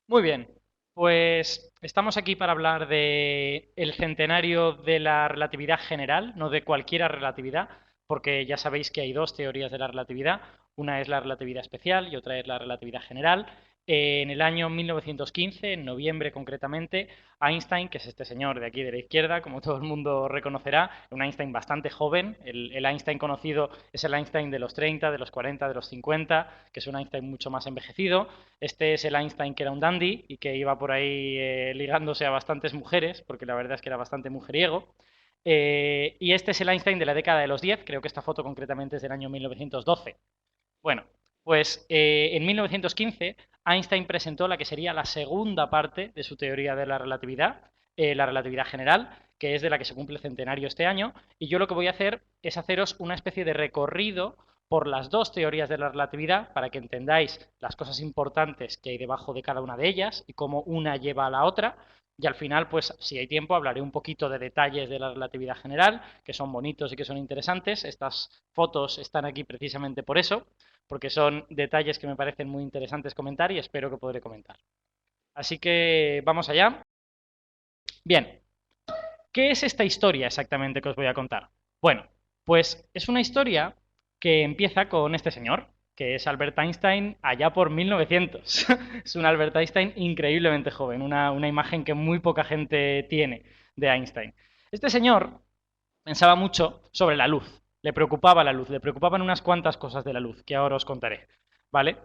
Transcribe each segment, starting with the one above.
Muy bien, pues estamos aquí para hablar de el centenario de la relatividad general, no de cualquier relatividad, porque ya sabéis que hay dos teorías de la relatividad, una es la relatividad especial y otra es la relatividad general. En el año 1915, en noviembre concretamente, Einstein, que es este señor de aquí de la izquierda, como todo el mundo reconocerá, un Einstein bastante joven, el Einstein conocido es el Einstein de los 30, de los 40, de los 50, que es un Einstein mucho más envejecido. Este es el Einstein que era un dandy y que iba por ahí ligándose a bastantes mujeres, porque la verdad es que era bastante mujeriego. Y este es el Einstein de la década de los 10, creo que esta foto concretamente es del año 1912. Bueno, pues en 1915 Einstein presentó la que sería la segunda parte de su teoría de la relatividad general, que es de la que se cumple el centenario este año, y yo lo que voy a hacer es haceros una especie de recorrido por las dos teorías de la relatividad para que entendáis las cosas importantes que hay debajo de cada una de ellas y cómo una lleva a la otra. Y al final, pues si hay tiempo, hablaré un poquito de detalles de la relatividad general, que son bonitos y que son interesantes. Estas fotos están aquí precisamente por eso, porque son detalles que me parecen muy interesantes comentar y espero que podré comentar. Así que vamos allá. Bien, ¿qué es esta historia exactamente que os voy a contar? Bueno, pues es una historia que empieza con este señor, que es Albert Einstein allá por 1900. Es un Albert Einstein increíblemente joven, una imagen que muy poca gente tiene de Einstein. Este señor pensaba mucho sobre la luz, le preocupaba la luz, le preocupaban unas cuantas cosas de la luz, que ahora os contaré, ¿vale?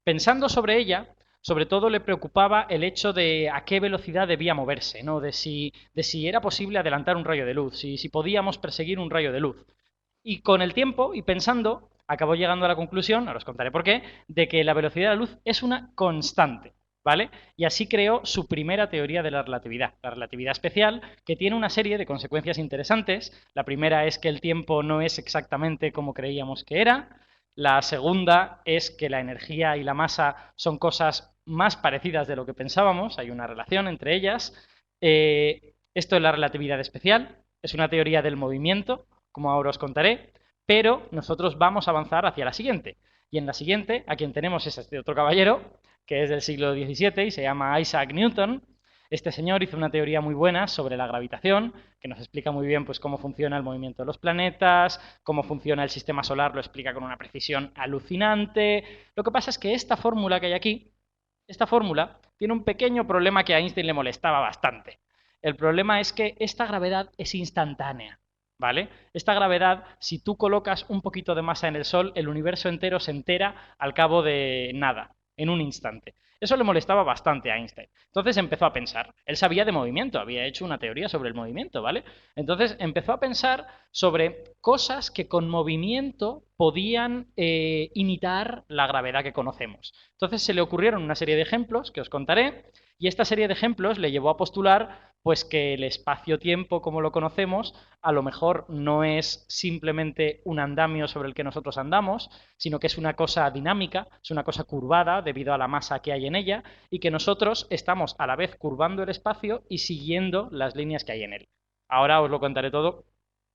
Pensando sobre ella, sobre todo le preocupaba el hecho de a qué velocidad debía moverse, ¿no? De si era posible adelantar un rayo de luz, si podíamos perseguir un rayo de luz. Y con el tiempo y pensando, acabó llegando a la conclusión, ahora os contaré por qué, de que la velocidad de la luz es una constante, ¿vale? Y así creó su primera teoría de la relatividad especial, que tiene una serie de consecuencias interesantes. La primera es que el tiempo no es exactamente como creíamos que era. La segunda es que la energía y la masa son cosas más parecidas de lo que pensábamos, hay una relación entre ellas. Esto es la relatividad especial, es una teoría del movimiento, como ahora os contaré, pero nosotros vamos a avanzar hacia la siguiente. Y en la siguiente, a quien tenemos es este otro caballero, que es del siglo XVII y se llama Isaac Newton. Este señor hizo una teoría muy buena sobre la gravitación, que nos explica muy bien pues, cómo funciona el movimiento de los planetas, cómo funciona el sistema solar, lo explica con una precisión alucinante. Lo que pasa es que esta fórmula que hay aquí, esta fórmula, tiene un pequeño problema que a Einstein le molestaba bastante. El problema es que esta gravedad es instantánea. ¿Vale? Esta gravedad, si tú colocas un poquito de masa en el Sol, el universo entero se entera al cabo de nada, en un instante. Eso le molestaba bastante a Einstein. Entonces empezó a pensar. Él sabía de movimiento, había hecho una teoría sobre el movimiento, ¿vale? Entonces empezó a pensar sobre cosas que con movimiento podían imitar la gravedad que conocemos. Entonces se le ocurrieron una serie de ejemplos que os contaré, y esta serie de ejemplos le llevó a postular pues que el espacio-tiempo como lo conocemos a lo mejor no es simplemente un andamio sobre el que nosotros andamos, sino que es una cosa dinámica, es una cosa curvada debido a la masa que hay en ella y que nosotros estamos a la vez curvando el espacio y siguiendo las líneas que hay en él. Ahora os lo contaré todo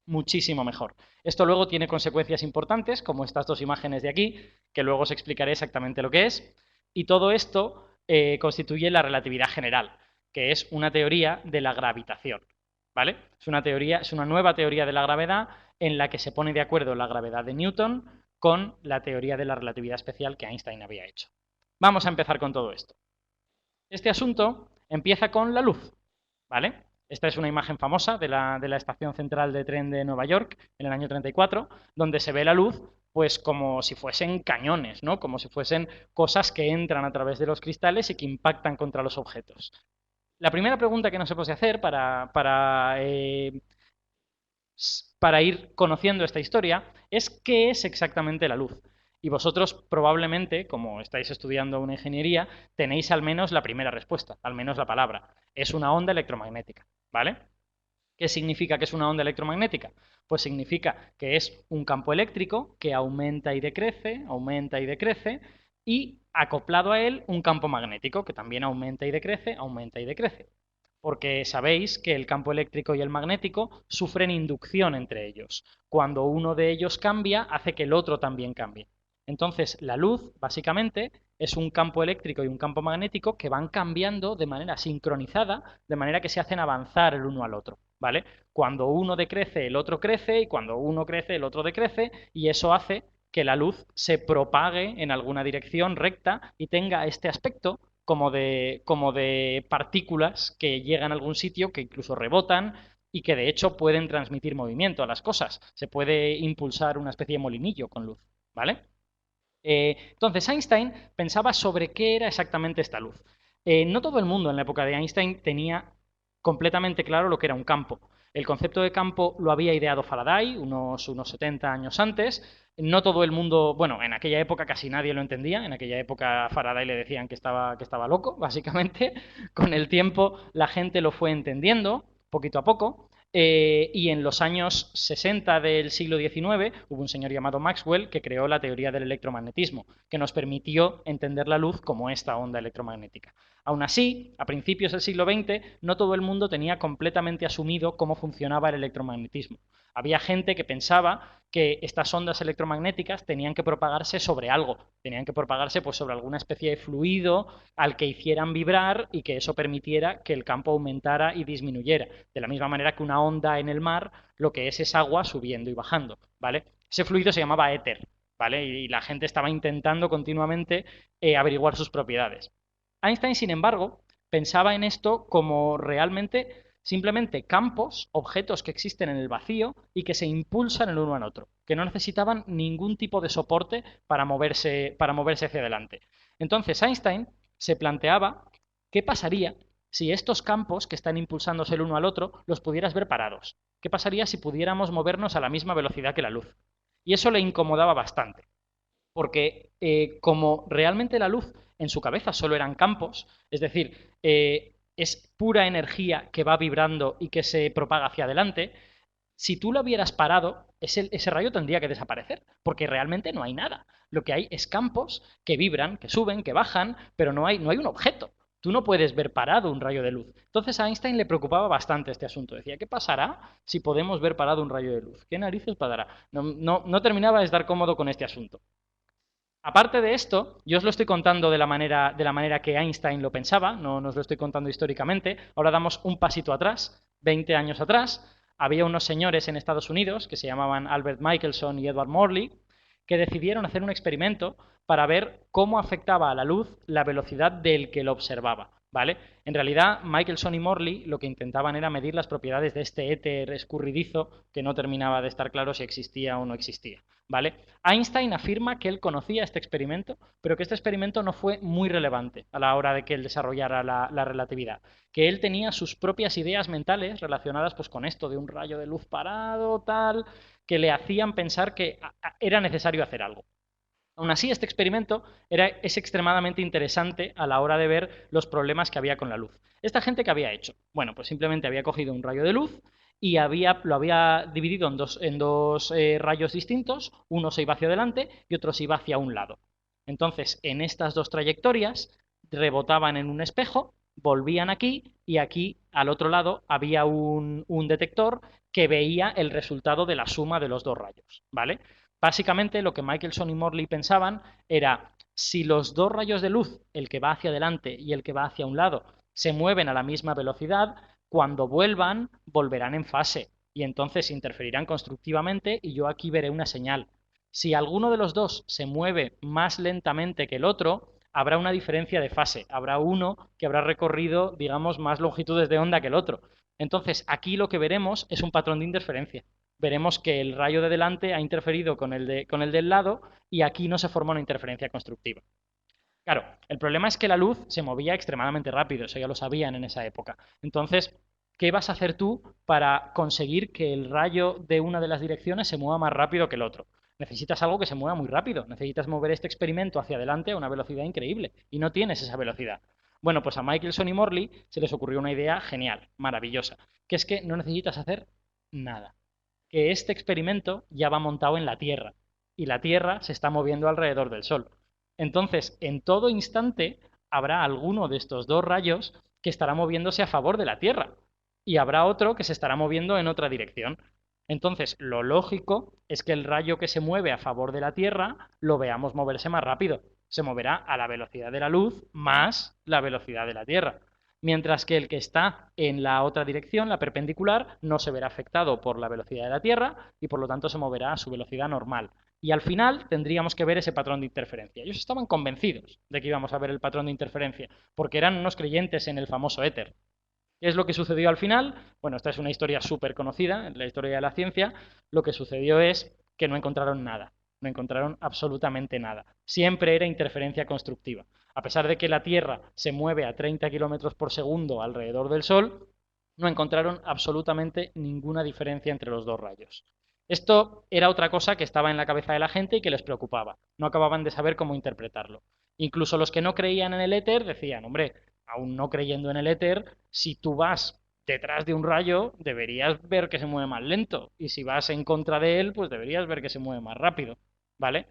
muchísimo mejor. Esto luego tiene consecuencias importantes, como estas dos imágenes de aquí, que luego os explicaré exactamente lo que es, y todo esto constituye la relatividad general, que es una teoría de la gravitación. ¿Vale? Es una nueva teoría de la gravedad en la que se pone de acuerdo la gravedad de Newton con la teoría de la relatividad especial que Einstein había hecho. Vamos a empezar con todo esto. Este asunto empieza con la luz, ¿vale? Esta es una imagen famosa de la estación central de tren de Nueva York en el año 34, donde se ve la luz pues como si fuesen cañones, ¿no? Como si fuesen cosas que entran a través de los cristales y que impactan contra los objetos. La primera pregunta que nos hemos de hacer para ir conociendo esta historia es qué es exactamente la luz. Y vosotros probablemente, como estáis estudiando una ingeniería, tenéis al menos la primera respuesta, al menos la palabra. Es una onda electromagnética, ¿vale? ¿Qué significa que es una onda electromagnética? Pues significa que es un campo eléctrico que aumenta y decrece, y acoplado a él un campo magnético que también aumenta y decrece, aumenta y decrece, porque sabéis que el campo eléctrico y el magnético sufren inducción entre ellos. Cuando uno de ellos cambia, hace que el otro también cambie. Entonces, la luz, básicamente, es un campo eléctrico y un campo magnético que van cambiando de manera sincronizada, de manera que se hacen avanzar el uno al otro, ¿vale? Cuando uno decrece, el otro crece, y cuando uno crece, el otro decrece, y eso hace que la luz se propague en alguna dirección recta y tenga este aspecto como de partículas que llegan a algún sitio, que incluso rebotan y que de hecho pueden transmitir movimiento a las cosas. Se puede impulsar una especie de molinillo con luz, ¿vale? Entonces Einstein pensaba sobre qué era exactamente esta luz. No todo el mundo en la época de Einstein tenía completamente claro lo que era un campo. El concepto de campo lo había ideado Faraday unos 70 años antes. No todo el mundo, bueno, en aquella época casi nadie lo entendía. En aquella época a Faraday le decían que estaba loco, básicamente. Con el tiempo la gente lo fue entendiendo, poquito a poco. Y en los años 60 del siglo XIX hubo un señor llamado Maxwell que creó la teoría del electromagnetismo, que nos permitió entender la luz como esta onda electromagnética. Aún así, a principios del siglo XX, no todo el mundo tenía completamente asumido cómo funcionaba el electromagnetismo. Había gente que pensaba que estas ondas electromagnéticas tenían que propagarse sobre algo, tenían que propagarse pues, sobre alguna especie de fluido al que hicieran vibrar y que eso permitiera que el campo aumentara y disminuyera. De la misma manera que una onda en el mar, lo que es agua subiendo y bajando, ¿vale? Ese fluido se llamaba éter, ¿vale? Y la gente estaba intentando continuamente averiguar sus propiedades. Einstein, sin embargo, pensaba en esto como realmente simplemente campos, objetos que existen en el vacío y que se impulsan el uno al otro, que no necesitaban ningún tipo de soporte para moverse hacia adelante. Entonces Einstein se planteaba qué pasaría si estos campos que están impulsándose el uno al otro los pudieras ver parados. ¿Qué pasaría si pudiéramos movernos a la misma velocidad que la luz? Y eso le incomodaba bastante, porque como realmente la luz en su cabeza solo eran campos, es decir, es pura energía que va vibrando y que se propaga hacia adelante, si tú lo hubieras parado, ese rayo tendría que desaparecer, porque realmente no hay nada. Lo que hay es campos que vibran, que suben, que bajan, pero no hay un objeto. Tú no puedes ver parado un rayo de luz. Entonces a Einstein le preocupaba bastante este asunto. Decía, ¿qué pasará si podemos ver parado un rayo de luz? ¿Qué narices pasará? No terminaba de estar cómodo con este asunto. Aparte de esto, yo os lo estoy contando de la manera que Einstein lo pensaba, no os lo estoy contando históricamente. Ahora damos un pasito atrás, 20 años atrás. Había unos señores en Estados Unidos que se llamaban Albert Michelson y Edward Morley, que decidieron hacer un experimento para ver cómo afectaba a la luz la velocidad del que lo observaba, ¿vale? En realidad, Michelson y Morley lo que intentaban era medir las propiedades de este éter escurridizo que no terminaba de estar claro si existía o no existía, ¿vale? Einstein afirma que él conocía este experimento, pero que este experimento no fue muy relevante a la hora de que él desarrollara la relatividad, que él tenía sus propias ideas mentales relacionadas pues, con esto de un rayo de luz parado, tal, que le hacían pensar que era necesario hacer algo. Aún así, este experimento es extremadamente interesante a la hora de ver los problemas que había con la luz. ¿Esta gente qué había hecho? Bueno, pues simplemente había cogido un rayo de luz y lo había dividido en dos rayos distintos, uno se iba hacia adelante y otro se iba hacia un lado. Entonces, en estas dos trayectorias rebotaban en un espejo, volvían aquí y aquí al otro lado había un detector que veía el resultado de la suma de los dos rayos, ¿vale? Básicamente lo que Michelson y Morley pensaban era si los dos rayos de luz, el que va hacia adelante y el que va hacia un lado, se mueven a la misma velocidad, cuando vuelvan, volverán en fase y entonces interferirán constructivamente y yo aquí veré una señal. Si alguno de los dos se mueve más lentamente que el otro, habrá una diferencia de fase, habrá uno que habrá recorrido, digamos, más longitudes de onda que el otro. Entonces, aquí lo que veremos es un patrón de interferencia. Veremos que el rayo de delante ha interferido con el del lado y aquí no se forma una interferencia constructiva. Claro, el problema es que la luz se movía extremadamente rápido, eso ya lo sabían en esa época. Entonces, ¿qué vas a hacer tú para conseguir que el rayo de una de las direcciones se mueva más rápido que el otro? Necesitas algo que se mueva muy rápido, necesitas mover este experimento hacia adelante a una velocidad increíble y no tienes esa velocidad. Bueno, pues a Michelson y Morley se les ocurrió una idea genial, maravillosa, que es que no necesitas hacer nada, que este experimento ya va montado en la Tierra y la Tierra se está moviendo alrededor del Sol. Entonces, en todo instante habrá alguno de estos dos rayos que estará moviéndose a favor de la Tierra y habrá otro que se estará moviendo en otra dirección. Entonces, lo lógico es que el rayo que se mueve a favor de la Tierra lo veamos moverse más rápido. se moverá a la velocidad de la luz más la velocidad de la Tierra. Mientras que el que está en la otra dirección, la perpendicular, no se verá afectado por la velocidad de la Tierra y por lo tanto se moverá a su velocidad normal. Y al final tendríamos que ver ese patrón de interferencia. Ellos estaban convencidos de que íbamos a ver el patrón de interferencia, porque eran unos creyentes en el famoso éter. ¿Qué es lo que sucedió al final? Bueno, esta es una historia súper conocida en la historia de la ciencia. Lo que sucedió es que no encontraron nada, no encontraron absolutamente nada. Siempre era interferencia constructiva. A pesar de que la Tierra se mueve a 30 kilómetros por segundo alrededor del Sol, no encontraron absolutamente ninguna diferencia entre los dos rayos. Esto era otra cosa que estaba en la cabeza de la gente y que les preocupaba. No acababan de saber cómo interpretarlo. Incluso los que no creían en el éter decían, hombre, aún no creyendo en el éter, si tú vas detrás de un rayo, deberías ver que se mueve más lento. Y si vas en contra de él, pues deberías ver que se mueve más rápido. ¿Vale?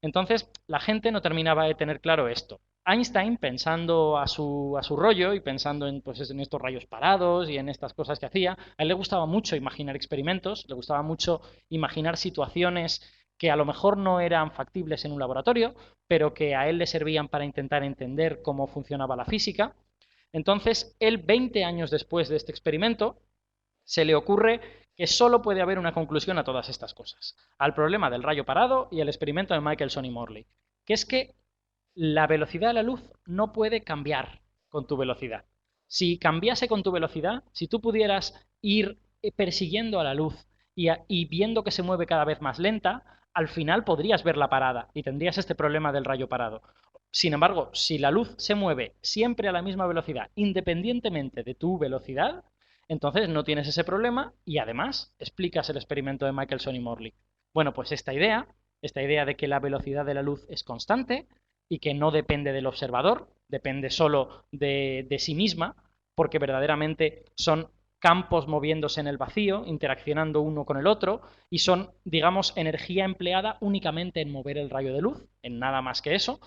Entonces, la gente no terminaba de tener claro esto. Einstein, pensando a su rollo y pensando en, pues, en estos rayos parados y en estas cosas que hacía, a él le gustaba mucho imaginar experimentos, le gustaba mucho imaginar situaciones que a lo mejor no eran factibles en un laboratorio, pero que a él le servían para intentar entender cómo funcionaba la física. Entonces, él, 20 años después de este experimento, se le ocurre que solo puede haber una conclusión a todas estas cosas, al problema del rayo parado y al experimento de Michelson y Morley, que es que la velocidad de la luz no puede cambiar con tu velocidad. Si cambiase con tu velocidad, si tú pudieras ir persiguiendo a la luz y viendo que se mueve cada vez más lenta, al final podrías verla parada y tendrías este problema del rayo parado. Sin embargo, si la luz se mueve siempre a la misma velocidad, independientemente de tu velocidad, entonces no tienes ese problema y además explicas el experimento de Michelson y Morley. Bueno, pues esta idea de que la velocidad de la luz es constante y que no depende del observador, depende solo de sí misma, porque verdaderamente son campos moviéndose en el vacío, interaccionando uno con el otro, y son, digamos, energía empleada únicamente en mover el rayo de luz, en nada más que eso.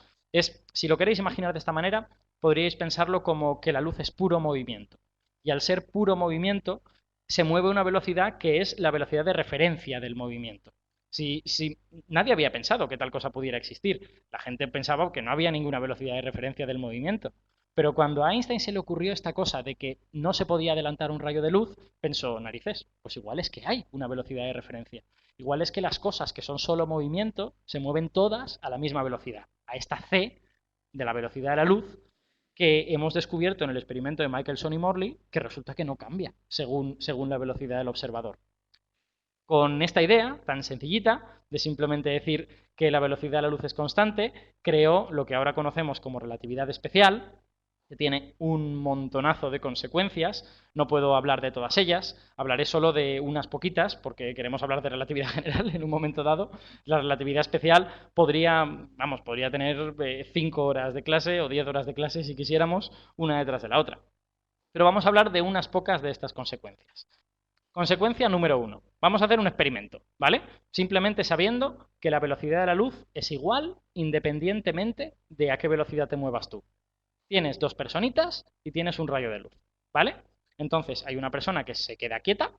Si lo queréis imaginar de esta manera, podríais pensarlo como que la luz es puro movimiento. Y al ser puro movimiento, se mueve a una velocidad que es la velocidad de referencia del movimiento. Si nadie había pensado que tal cosa pudiera existir. La gente pensaba que no había ninguna velocidad de referencia del movimiento. Pero cuando a Einstein se le ocurrió esta cosa de que no se podía adelantar un rayo de luz, pensó, narices, pues igual es que hay una velocidad de referencia. Igual es que las cosas que son solo movimiento se mueven todas a la misma velocidad, a esta c de la velocidad de la luz que hemos descubierto en el experimento de Michelson y Morley, que resulta que no cambia según la velocidad del observador. Con esta idea tan sencillita de simplemente decir que la velocidad de la luz es constante, creó lo que ahora conocemos como relatividad especial, que tiene un montonazo de consecuencias. No puedo hablar de todas ellas, hablaré solo de unas poquitas, porque queremos hablar de relatividad general en un momento dado. La relatividad especial podría tener 5 horas de clase o 10 horas de clase si quisiéramos, una detrás de la otra. Pero vamos a hablar de unas pocas de estas consecuencias. Consecuencia número 1. Vamos a hacer un experimento, ¿vale? Simplemente sabiendo que la velocidad de la luz es igual independientemente de a qué velocidad te muevas tú. Tienes dos personitas y tienes un rayo de luz, ¿vale? Entonces hay una persona que se queda quieta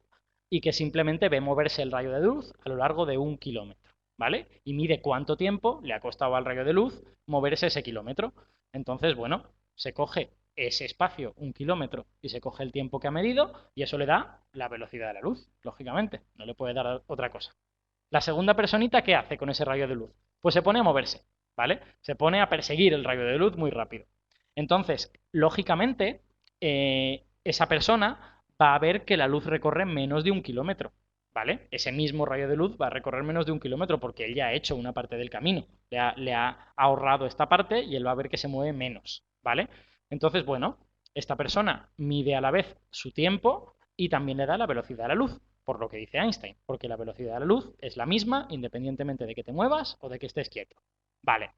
y que simplemente ve moverse el rayo de luz a lo largo de 1 kilómetro, ¿vale? Y mide cuánto tiempo le ha costado al rayo de luz moverse ese kilómetro. Entonces, bueno, se coge ese espacio, 1 kilómetro, y se coge el tiempo que ha medido y eso le da la velocidad de la luz, lógicamente, no le puede dar otra cosa. La segunda personita, ¿qué hace con ese rayo de luz? Pues se pone a moverse, ¿vale? Se pone a perseguir el rayo de luz muy rápido. Entonces, lógicamente, esa persona va a ver que la luz recorre menos de 1 kilómetro, ¿vale? Ese mismo rayo de luz va a recorrer menos de 1 kilómetro porque él ya ha hecho una parte del camino, le ha ahorrado esta parte y él va a ver que se mueve menos, ¿vale? Entonces, bueno, esta persona mide a la vez su tiempo y también le da la velocidad de la luz, por lo que dice Einstein, porque la velocidad de la luz es la misma independientemente de que te muevas o de que estés quieto. Vale,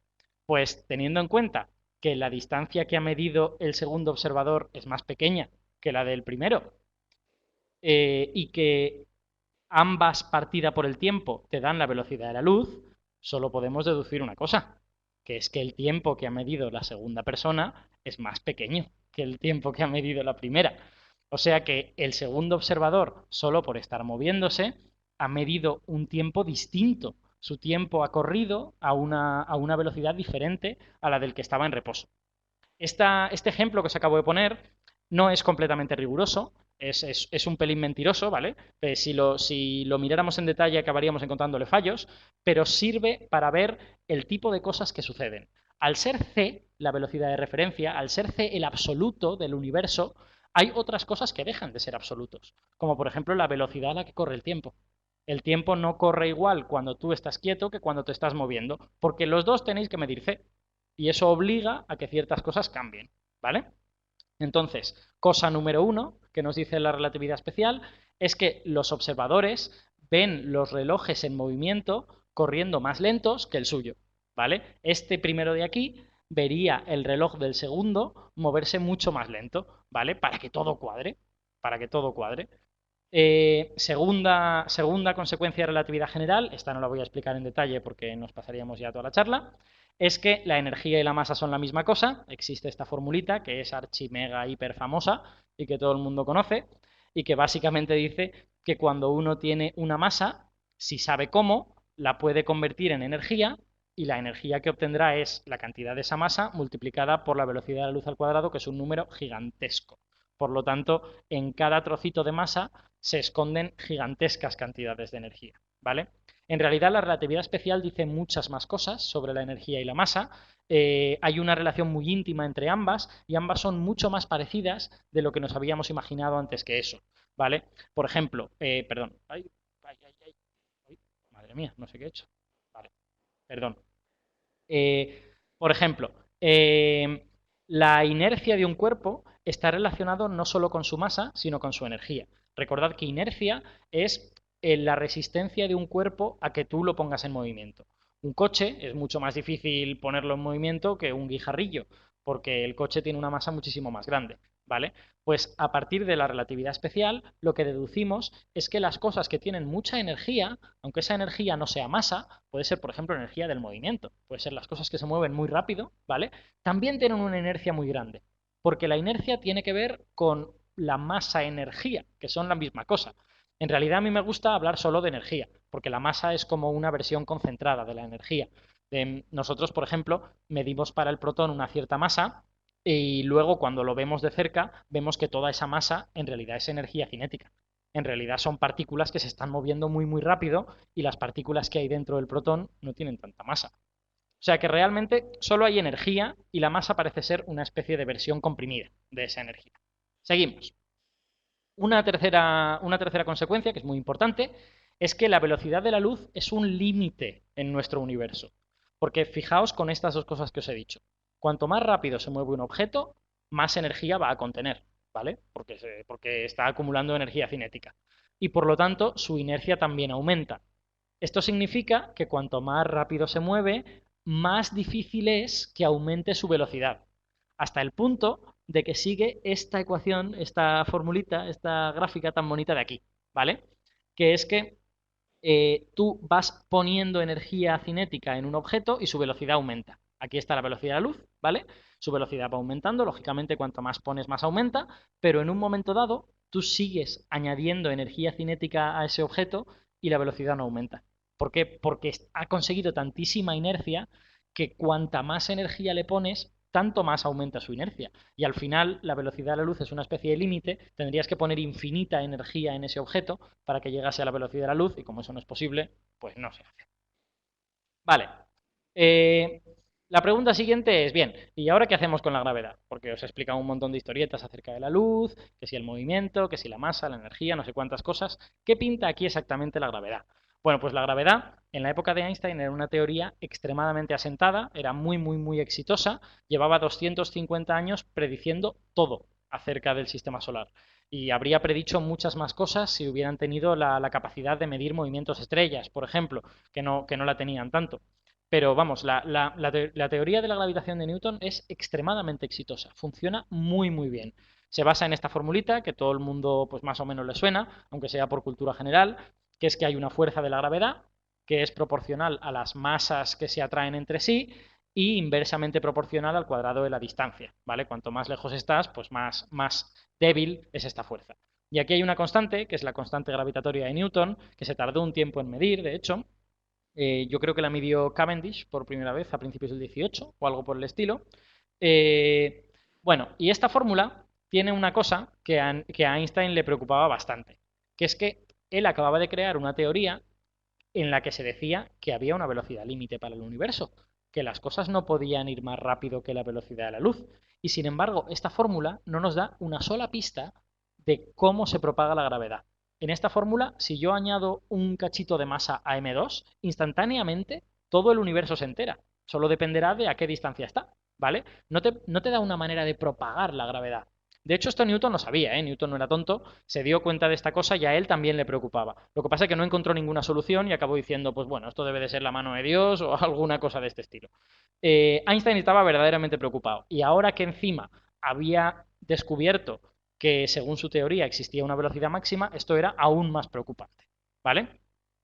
pues teniendo en cuenta que la distancia que ha medido el segundo observador es más pequeña que la del primero y que ambas partida por el tiempo te dan la velocidad de la luz, solo podemos deducir una cosa, que es que el tiempo que ha medido la segunda persona es más pequeño que el tiempo que ha medido la primera. O sea que el segundo observador, solo por estar moviéndose, ha medido un tiempo distinto Su tiempo ha corrido a una velocidad diferente a la del que estaba en reposo. Este ejemplo que os acabo de poner no es completamente riguroso, es un pelín mentiroso, ¿vale? Si lo miráramos en detalle acabaríamos encontrándole fallos, pero sirve para ver el tipo de cosas que suceden. Al ser c la velocidad de referencia, al ser c el absoluto del universo, hay otras cosas que dejan de ser absolutos, como por ejemplo la velocidad a la que corre el tiempo. El tiempo no corre igual cuando tú estás quieto que cuando te estás moviendo, porque los dos tenéis que medir c. Y eso obliga a que ciertas cosas cambien, ¿vale? Entonces, cosa número uno que nos dice la relatividad especial es que los observadores ven los relojes en movimiento corriendo más lentos que el suyo, ¿vale? Este primero de aquí vería el reloj del segundo moverse mucho más lento, ¿vale? Para que todo cuadre, para que todo cuadre. Segunda consecuencia de relatividad general, esta no la voy a explicar en detalle porque nos pasaríamos ya toda la charla, es que la energía y la masa son la misma cosa. Existe esta formulita que es archi mega hiper famosa y que todo el mundo conoce y que básicamente dice que cuando uno tiene una masa, si sabe cómo, la puede convertir en energía y la energía que obtendrá es la cantidad de esa masa multiplicada por la velocidad de la luz al cuadrado, que es un número gigantesco. Por lo tanto, en cada trocito de masa se esconden gigantescas cantidades de energía, ¿vale? En realidad la relatividad especial dice muchas más cosas sobre la energía y la masa. Hay una relación muy íntima entre ambas y ambas son mucho más parecidas de lo que nos habíamos imaginado antes que eso, ¿vale? Por ejemplo, perdón, ay, madre mía, no sé qué he hecho. Vale, perdón. Por ejemplo, la inercia de un cuerpo está relacionado no solo con su masa, sino con su energía. Recordad que inercia es la resistencia de un cuerpo a que tú lo pongas en movimiento. Un coche es mucho más difícil ponerlo en movimiento que un guijarrillo, porque el coche tiene una masa muchísimo más grande, ¿vale? Pues a partir de la relatividad especial, lo que deducimos es que las cosas que tienen mucha energía, aunque esa energía no sea masa, puede ser, por ejemplo, energía del movimiento, puede ser las cosas que se mueven muy rápido, ¿vale? También tienen una inercia muy grande, porque la inercia tiene que ver con la masa-energía, que son la misma cosa. En realidad a mí me gusta hablar solo de energía, porque la masa es como una versión concentrada de la energía. Nosotros, por ejemplo, medimos para el protón una cierta masa y luego cuando lo vemos de cerca vemos que toda esa masa en realidad es energía cinética. En realidad son partículas que se están moviendo muy muy rápido y las partículas que hay dentro del protón no tienen tanta masa. O sea que realmente solo hay energía y la masa parece ser una especie de versión comprimida de esa energía. Seguimos. Una tercera consecuencia, que es muy importante, es que la velocidad de la luz es un límite en nuestro universo. Porque fijaos con estas dos cosas que os he dicho. Cuanto más rápido se mueve un objeto, más energía va a contener, ¿vale? Porque está acumulando energía cinética. Y por lo tanto, su inercia también aumenta. Esto significa que cuanto más rápido se mueve, más difícil es que aumente su velocidad. Hasta el punto de que sigue esta ecuación, esta formulita, esta gráfica tan bonita de aquí, ¿vale? Que es que tú vas poniendo energía cinética en un objeto y su velocidad aumenta. Aquí está la velocidad de la luz, ¿vale? Su velocidad va aumentando, lógicamente cuanto más pones más aumenta, pero en un momento dado tú sigues añadiendo energía cinética a ese objeto y la velocidad no aumenta. ¿Por qué? Porque ha conseguido tantísima inercia que cuanta más energía le pones, tanto más aumenta su inercia. Y al final la velocidad de la luz es una especie de límite, tendrías que poner infinita energía en ese objeto para que llegase a la velocidad de la luz y como eso no es posible, pues no se hace. Vale. Eh, la pregunta siguiente es, bien, ¿y ahora qué hacemos con la gravedad? Porque os he explicado un montón de historietas acerca de la luz, que si el movimiento, que si la masa, la energía, no sé cuántas cosas. ¿Qué pinta aquí exactamente la gravedad? Bueno, pues la gravedad en la época de Einstein era una teoría extremadamente asentada, era muy, muy, muy exitosa, llevaba 250 años prediciendo todo acerca del sistema solar y habría predicho muchas más cosas si hubieran tenido la capacidad de medir movimientos estrellas, por ejemplo, que no la tenían tanto. Pero vamos, la teoría de la gravitación de Newton es extremadamente exitosa, funciona muy muy bien. Se basa en esta formulita que todo el mundo pues más o menos le suena, aunque sea por cultura general, que es que hay una fuerza de la gravedad que es proporcional a las masas que se atraen entre sí y inversamente proporcional al cuadrado de la distancia, ¿vale? Cuanto más lejos estás, pues más débil es esta fuerza. Y aquí hay una constante, que es la constante gravitatoria de Newton, que se tardó un tiempo en medir, de hecho, Yo creo que la midió Cavendish por primera vez a principios del 18 o algo por el estilo. Eh, bueno, y esta fórmula tiene una cosa que a Einstein le preocupaba bastante, que es que él acababa de crear una teoría en la que se decía que había una velocidad límite para el universo, que las cosas no podían ir más rápido que la velocidad de la luz. Y sin embargo, esta fórmula no nos da una sola pista de cómo se propaga la gravedad. En esta fórmula, si yo añado un cachito de masa a m2, instantáneamente todo el universo se entera. Solo dependerá de a qué distancia está, ¿vale? No te da una manera de propagar la gravedad. De hecho, esto Newton lo sabía, ¿eh? Newton no era tonto, se dio cuenta de esta cosa y a él también le preocupaba. Lo que pasa es que no encontró ninguna solución y acabó diciendo, pues bueno, esto debe de ser la mano de Dios o alguna cosa de este estilo. Einstein estaba verdaderamente preocupado y ahora que encima había descubierto que según su teoría existía una velocidad máxima, esto era aún más preocupante, ¿vale?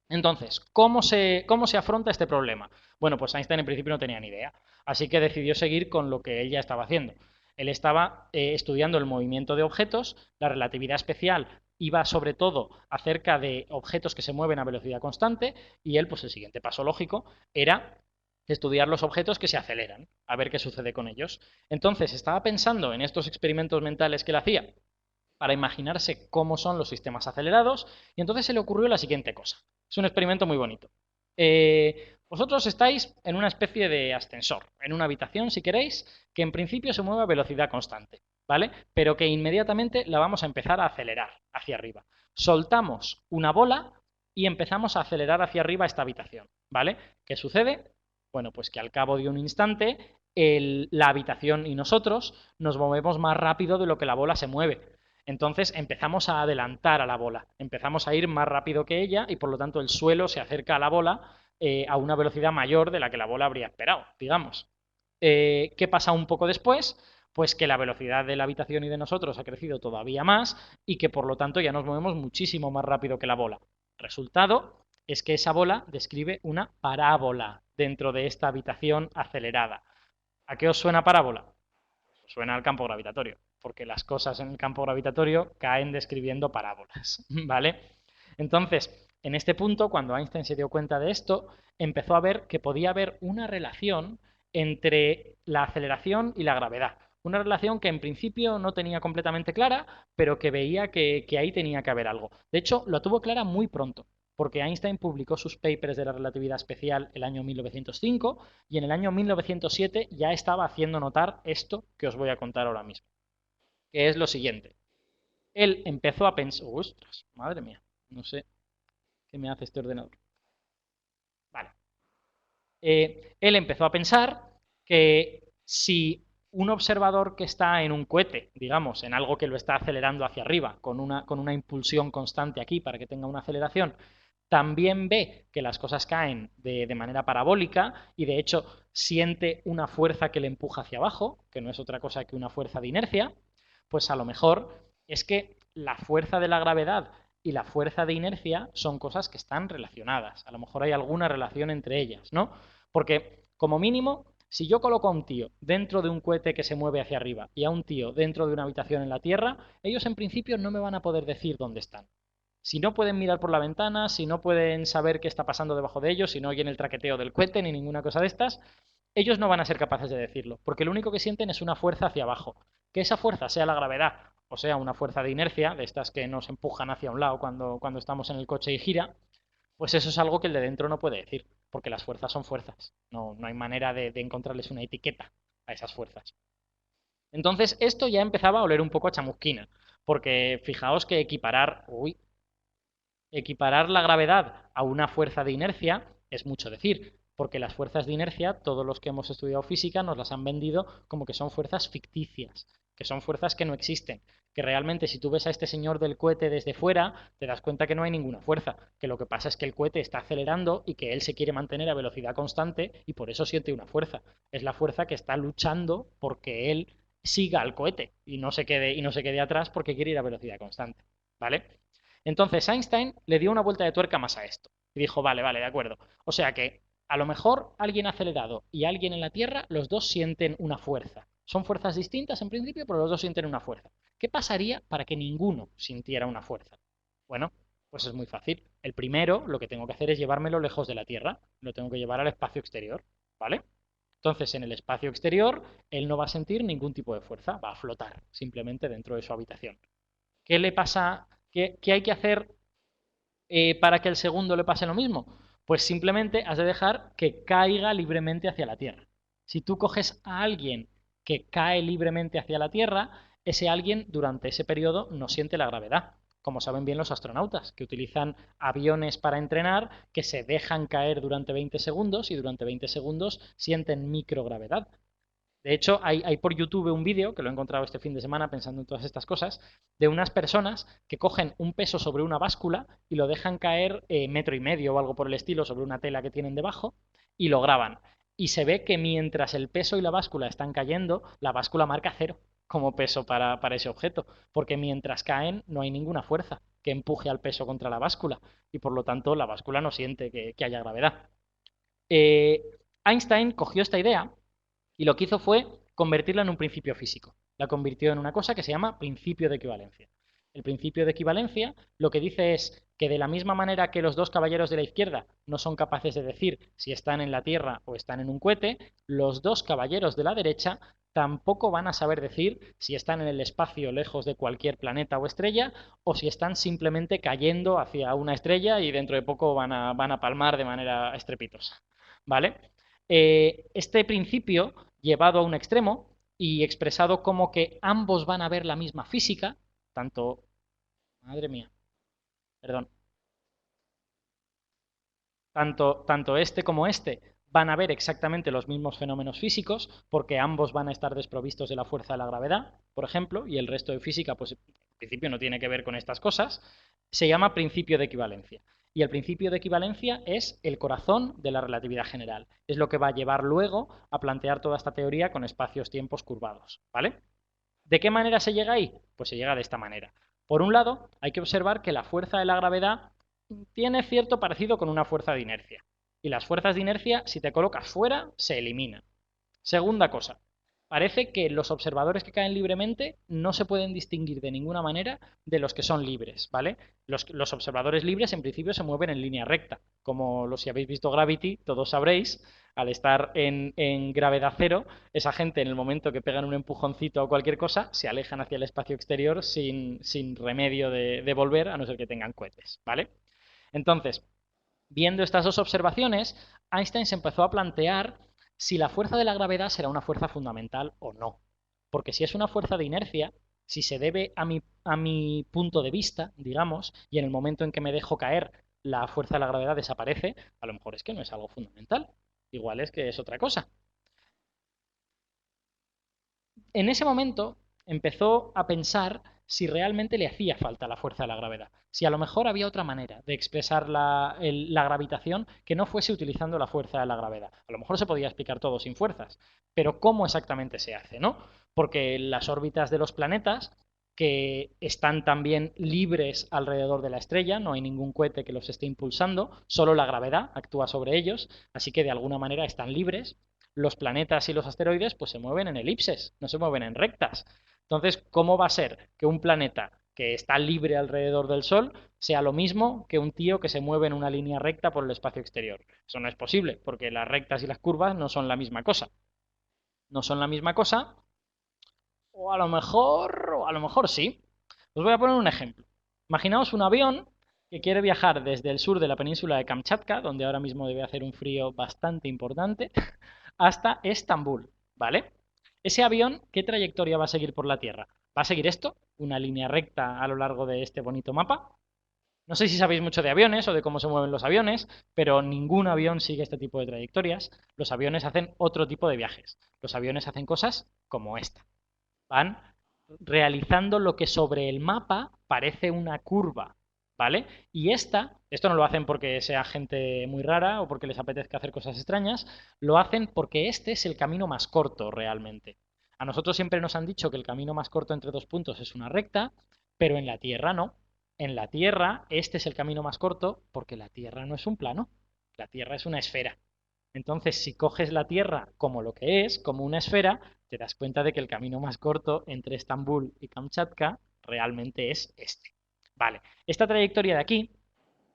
Entonces, ¿cómo se afronta este problema? Bueno, pues Einstein en principio no tenía ni idea, así que decidió seguir con lo que él ya estaba haciendo. Él estaba estudiando el movimiento de objetos, la relatividad especial iba sobre todo acerca de objetos que se mueven a velocidad constante y él, pues el siguiente paso lógico era estudiar los objetos que se aceleran, a ver qué sucede con ellos. Entonces, estaba pensando en estos experimentos mentales que él hacía para imaginarse cómo son los sistemas acelerados y entonces se le ocurrió la siguiente cosa. Es un experimento muy bonito. Vosotros estáis en una especie de ascensor, en una habitación, si queréis, que en principio se mueve a velocidad constante, ¿vale? Pero que inmediatamente la vamos a empezar a acelerar hacia arriba. Soltamos una bola y empezamos a acelerar hacia arriba esta habitación, ¿vale? ¿Qué sucede? Bueno, pues que al cabo de un instante la habitación y nosotros nos movemos más rápido de lo que la bola se mueve. Entonces empezamos a adelantar a la bola, empezamos a ir más rápido que ella y por lo tanto el suelo se acerca a la bola a una velocidad mayor de la que la bola habría esperado, digamos. ¿Qué pasa un poco después? Pues que la velocidad de la habitación y de nosotros ha crecido todavía más y que por lo tanto ya nos movemos muchísimo más rápido que la bola. Resultado es que esa bola describe una parábola dentro de esta habitación acelerada. ¿A qué os suena parábola? Suena al campo gravitatorio, porque las cosas en el campo gravitatorio caen describiendo parábolas, ¿vale? Entonces, en este punto, cuando Einstein se dio cuenta de esto, empezó a ver que podía haber una relación entre la aceleración y la gravedad. Una relación que en principio no tenía completamente clara, pero que veía que ahí tenía que haber algo. De hecho, lo tuvo clara muy pronto, porque Einstein publicó sus papers de la relatividad especial el año 1905 y en el año 1907 ya estaba haciendo notar esto que os voy a contar ahora mismo, que es lo siguiente. Él empezó a pensar... ¡Ostras! Madre mía, no sé qué me hace este ordenador. Vale. Él empezó a pensar que si un observador que está en un cohete, digamos, en algo que lo está acelerando hacia arriba, con una impulsión constante aquí para que tenga una aceleración, también ve que las cosas caen de manera parabólica y de hecho siente una fuerza que le empuja hacia abajo, que no es otra cosa que una fuerza de inercia, pues a lo mejor es que la fuerza de la gravedad y la fuerza de inercia son cosas que están relacionadas. A lo mejor hay alguna relación entre ellas, ¿no? Porque, como mínimo, si yo coloco a un tío dentro de un cohete que se mueve hacia arriba y a un tío dentro de una habitación en la Tierra, ellos en principio no me van a poder decir dónde están. Si no pueden mirar por la ventana, si no pueden saber qué está pasando debajo de ellos, si no oyen el traqueteo del cohete ni ninguna cosa de estas, ellos no van a ser capaces de decirlo, porque lo único que sienten es una fuerza hacia abajo. Que esa fuerza sea la gravedad, o sea, una fuerza de inercia, de estas que nos empujan hacia un lado cuando estamos en el coche y gira, pues eso es algo que el de dentro no puede decir, porque las fuerzas son fuerzas. No hay manera de encontrarles una etiqueta a esas fuerzas. Entonces, esto ya empezaba a oler un poco a chamusquina, porque fijaos que equiparar la gravedad a una fuerza de inercia es mucho decir, porque las fuerzas de inercia, todos los que hemos estudiado física nos las han vendido como que son fuerzas ficticias, que son fuerzas que no existen, que realmente si tú ves a este señor del cohete desde fuera, te das cuenta que no hay ninguna fuerza, que lo que pasa es que el cohete está acelerando y que él se quiere mantener a velocidad constante y por eso siente una fuerza. Es la fuerza que está luchando porque él siga al cohete y no se quede atrás porque quiere ir a velocidad constante, ¿vale? Entonces Einstein le dio una vuelta de tuerca más a esto y dijo, vale, vale, de acuerdo. O sea que a lo mejor alguien acelerado y alguien en la Tierra, los dos sienten una fuerza. Son fuerzas distintas en principio, pero los dos sienten una fuerza. ¿Qué pasaría para que ninguno sintiera una fuerza? Bueno, Pues es muy fácil. El primero, lo que tengo que hacer es llevármelo lejos de la Tierra. Lo tengo que llevar al espacio exterior, ¿vale? Entonces, en el espacio exterior, él no va a sentir ningún tipo de fuerza, va a flotar simplemente dentro de su habitación. ¿Qué le pasa? ¿Qué hay que hacer para que el segundo le pase lo mismo? Pues simplemente has de dejar que caiga libremente hacia la Tierra. Si tú coges a alguien que cae libremente hacia la Tierra, ese alguien durante ese periodo no siente la gravedad, como saben bien los astronautas, que utilizan aviones para entrenar, que se dejan caer durante 20 segundos y durante 20 segundos sienten microgravedad. De hecho, hay por YouTube un vídeo, que lo he encontrado este fin de semana pensando en todas estas cosas, de unas personas que cogen un peso sobre una báscula y lo dejan caer metro y medio o algo por el estilo sobre una tela que tienen debajo y lo graban. Y se ve que mientras el peso y la báscula están cayendo, la báscula marca cero como peso para ese objeto, porque mientras caen no hay ninguna fuerza que empuje al peso contra la báscula y por lo tanto la báscula no siente que haya gravedad. Eh, Einstein cogió esta idea y lo que hizo fue convertirla en un principio físico. La convirtió en una cosa que se llama principio de equivalencia. El principio de equivalencia lo que dice es que de la misma manera que los dos caballeros de la izquierda no son capaces de decir si están en la Tierra o están en un cohete, los dos caballeros de la derecha tampoco van a saber decir si están en el espacio lejos de cualquier planeta o estrella o si están simplemente cayendo hacia una estrella y dentro de poco van a palmar de manera estrepitosa. ¿Vale? Este principio llevado a un extremo y expresado como que ambos van a ver la misma física, tanto, madre mía, perdón, tanto este como este van a ver exactamente los mismos fenómenos físicos, porque ambos van a estar desprovistos de la fuerza de la gravedad, por ejemplo, y el resto de física, pues en principio no tiene que ver con estas cosas, se llama principio de equivalencia. Y el principio de equivalencia es el corazón de la relatividad general. Es lo que va a llevar luego a plantear toda esta teoría con espacios-tiempos curvados, ¿vale? ¿De qué manera se llega ahí? Pues se llega de esta manera. Por un lado, hay que observar que la fuerza de la gravedad tiene cierto parecido con una fuerza de inercia. Y las fuerzas de inercia, si te colocas fuera, se eliminan. Segunda cosa, parece que los observadores que caen libremente no se pueden distinguir de ninguna manera de los que son libres, ¿vale? Los observadores libres en principio se mueven en línea recta, como si habéis visto Gravity, todos sabréis, al estar en gravedad cero, esa gente en el momento que pegan un empujoncito o cualquier cosa, se alejan hacia el espacio exterior sin remedio de volver, a no ser que tengan cohetes, ¿vale? Entonces, viendo estas dos observaciones, Einstein se empezó a plantear si la fuerza de la gravedad será una fuerza fundamental o no. Porque si es una fuerza de inercia, si se debe a mi punto de vista, digamos, y en el momento en que me dejo caer la fuerza de la gravedad desaparece, a lo mejor es que no es algo fundamental. Igual es que es otra cosa. En ese momento empezó a pensar si realmente le hacía falta la fuerza de la gravedad, si a lo mejor había otra manera de expresar la gravitación que no fuese utilizando la fuerza de la gravedad. A lo mejor se podía explicar todo sin fuerzas, pero ¿cómo exactamente se hace, no? Porque las órbitas de los planetas, que están también libres alrededor de la estrella, no hay ningún cohete que los esté impulsando, solo la gravedad actúa sobre ellos, así que de alguna manera están libres. Los planetas y los asteroides pues se mueven en elipses, no se mueven en rectas. Entonces, ¿cómo va a ser que un planeta que está libre alrededor del Sol sea lo mismo que un tío que se mueve en una línea recta por el espacio exterior? Eso no es posible, porque las rectas y las curvas no son la misma cosa. No son la misma cosa, o a lo mejor sí. Os voy a poner un ejemplo. Imaginaos un avión que quiere viajar desde el sur de la península de Kamchatka, donde ahora mismo debe hacer un frío bastante importante, hasta Estambul, ¿vale? Ese avión, ¿qué trayectoria va a seguir por la Tierra? ¿Va a seguir esto? ¿Una línea recta a lo largo de este bonito mapa? No sé si sabéis mucho de aviones o de cómo se mueven los aviones, pero ningún avión sigue este tipo de trayectorias. Los aviones hacen otro tipo de viajes. Los aviones hacen cosas como esta. Van realizando lo que sobre el mapa parece una curva, ¿vale? Y esto no lo hacen porque sea gente muy rara o porque les apetezca hacer cosas extrañas, lo hacen porque este es el camino más corto realmente. A nosotros siempre nos han dicho que el camino más corto entre dos puntos es una recta, pero en la Tierra no. En la Tierra este es el camino más corto porque la Tierra no es un plano, la Tierra es una esfera. Entonces, si coges la Tierra como lo que es, como una esfera, te das cuenta de que el camino más corto entre Estambul y Kamchatka realmente es este. Vale, esta trayectoria de aquí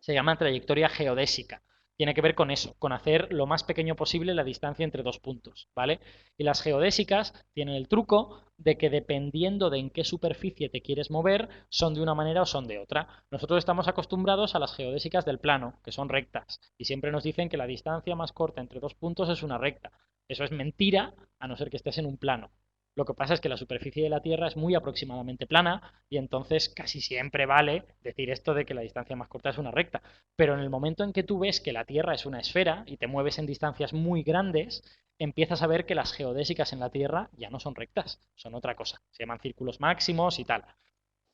Se llama trayectoria geodésica. Tiene que ver con eso, con hacer lo más pequeño posible la distancia entre dos puntos, ¿vale? Y las geodésicas tienen el truco de que dependiendo de en qué superficie te quieres mover, son de una manera o son de otra. Nosotros estamos acostumbrados a las geodésicas del plano, que son rectas, y siempre nos dicen que la distancia más corta entre dos puntos es una recta. Eso es mentira, a no ser que estés en un plano. Lo que pasa es que la superficie de la Tierra es muy aproximadamente plana y entonces casi siempre vale decir esto de que la distancia más corta es una recta. Pero en el momento en que tú ves que la Tierra es una esfera y te mueves en distancias muy grandes, empiezas a ver que las geodésicas en la Tierra ya no son rectas, son otra cosa. Se llaman círculos máximos y tal.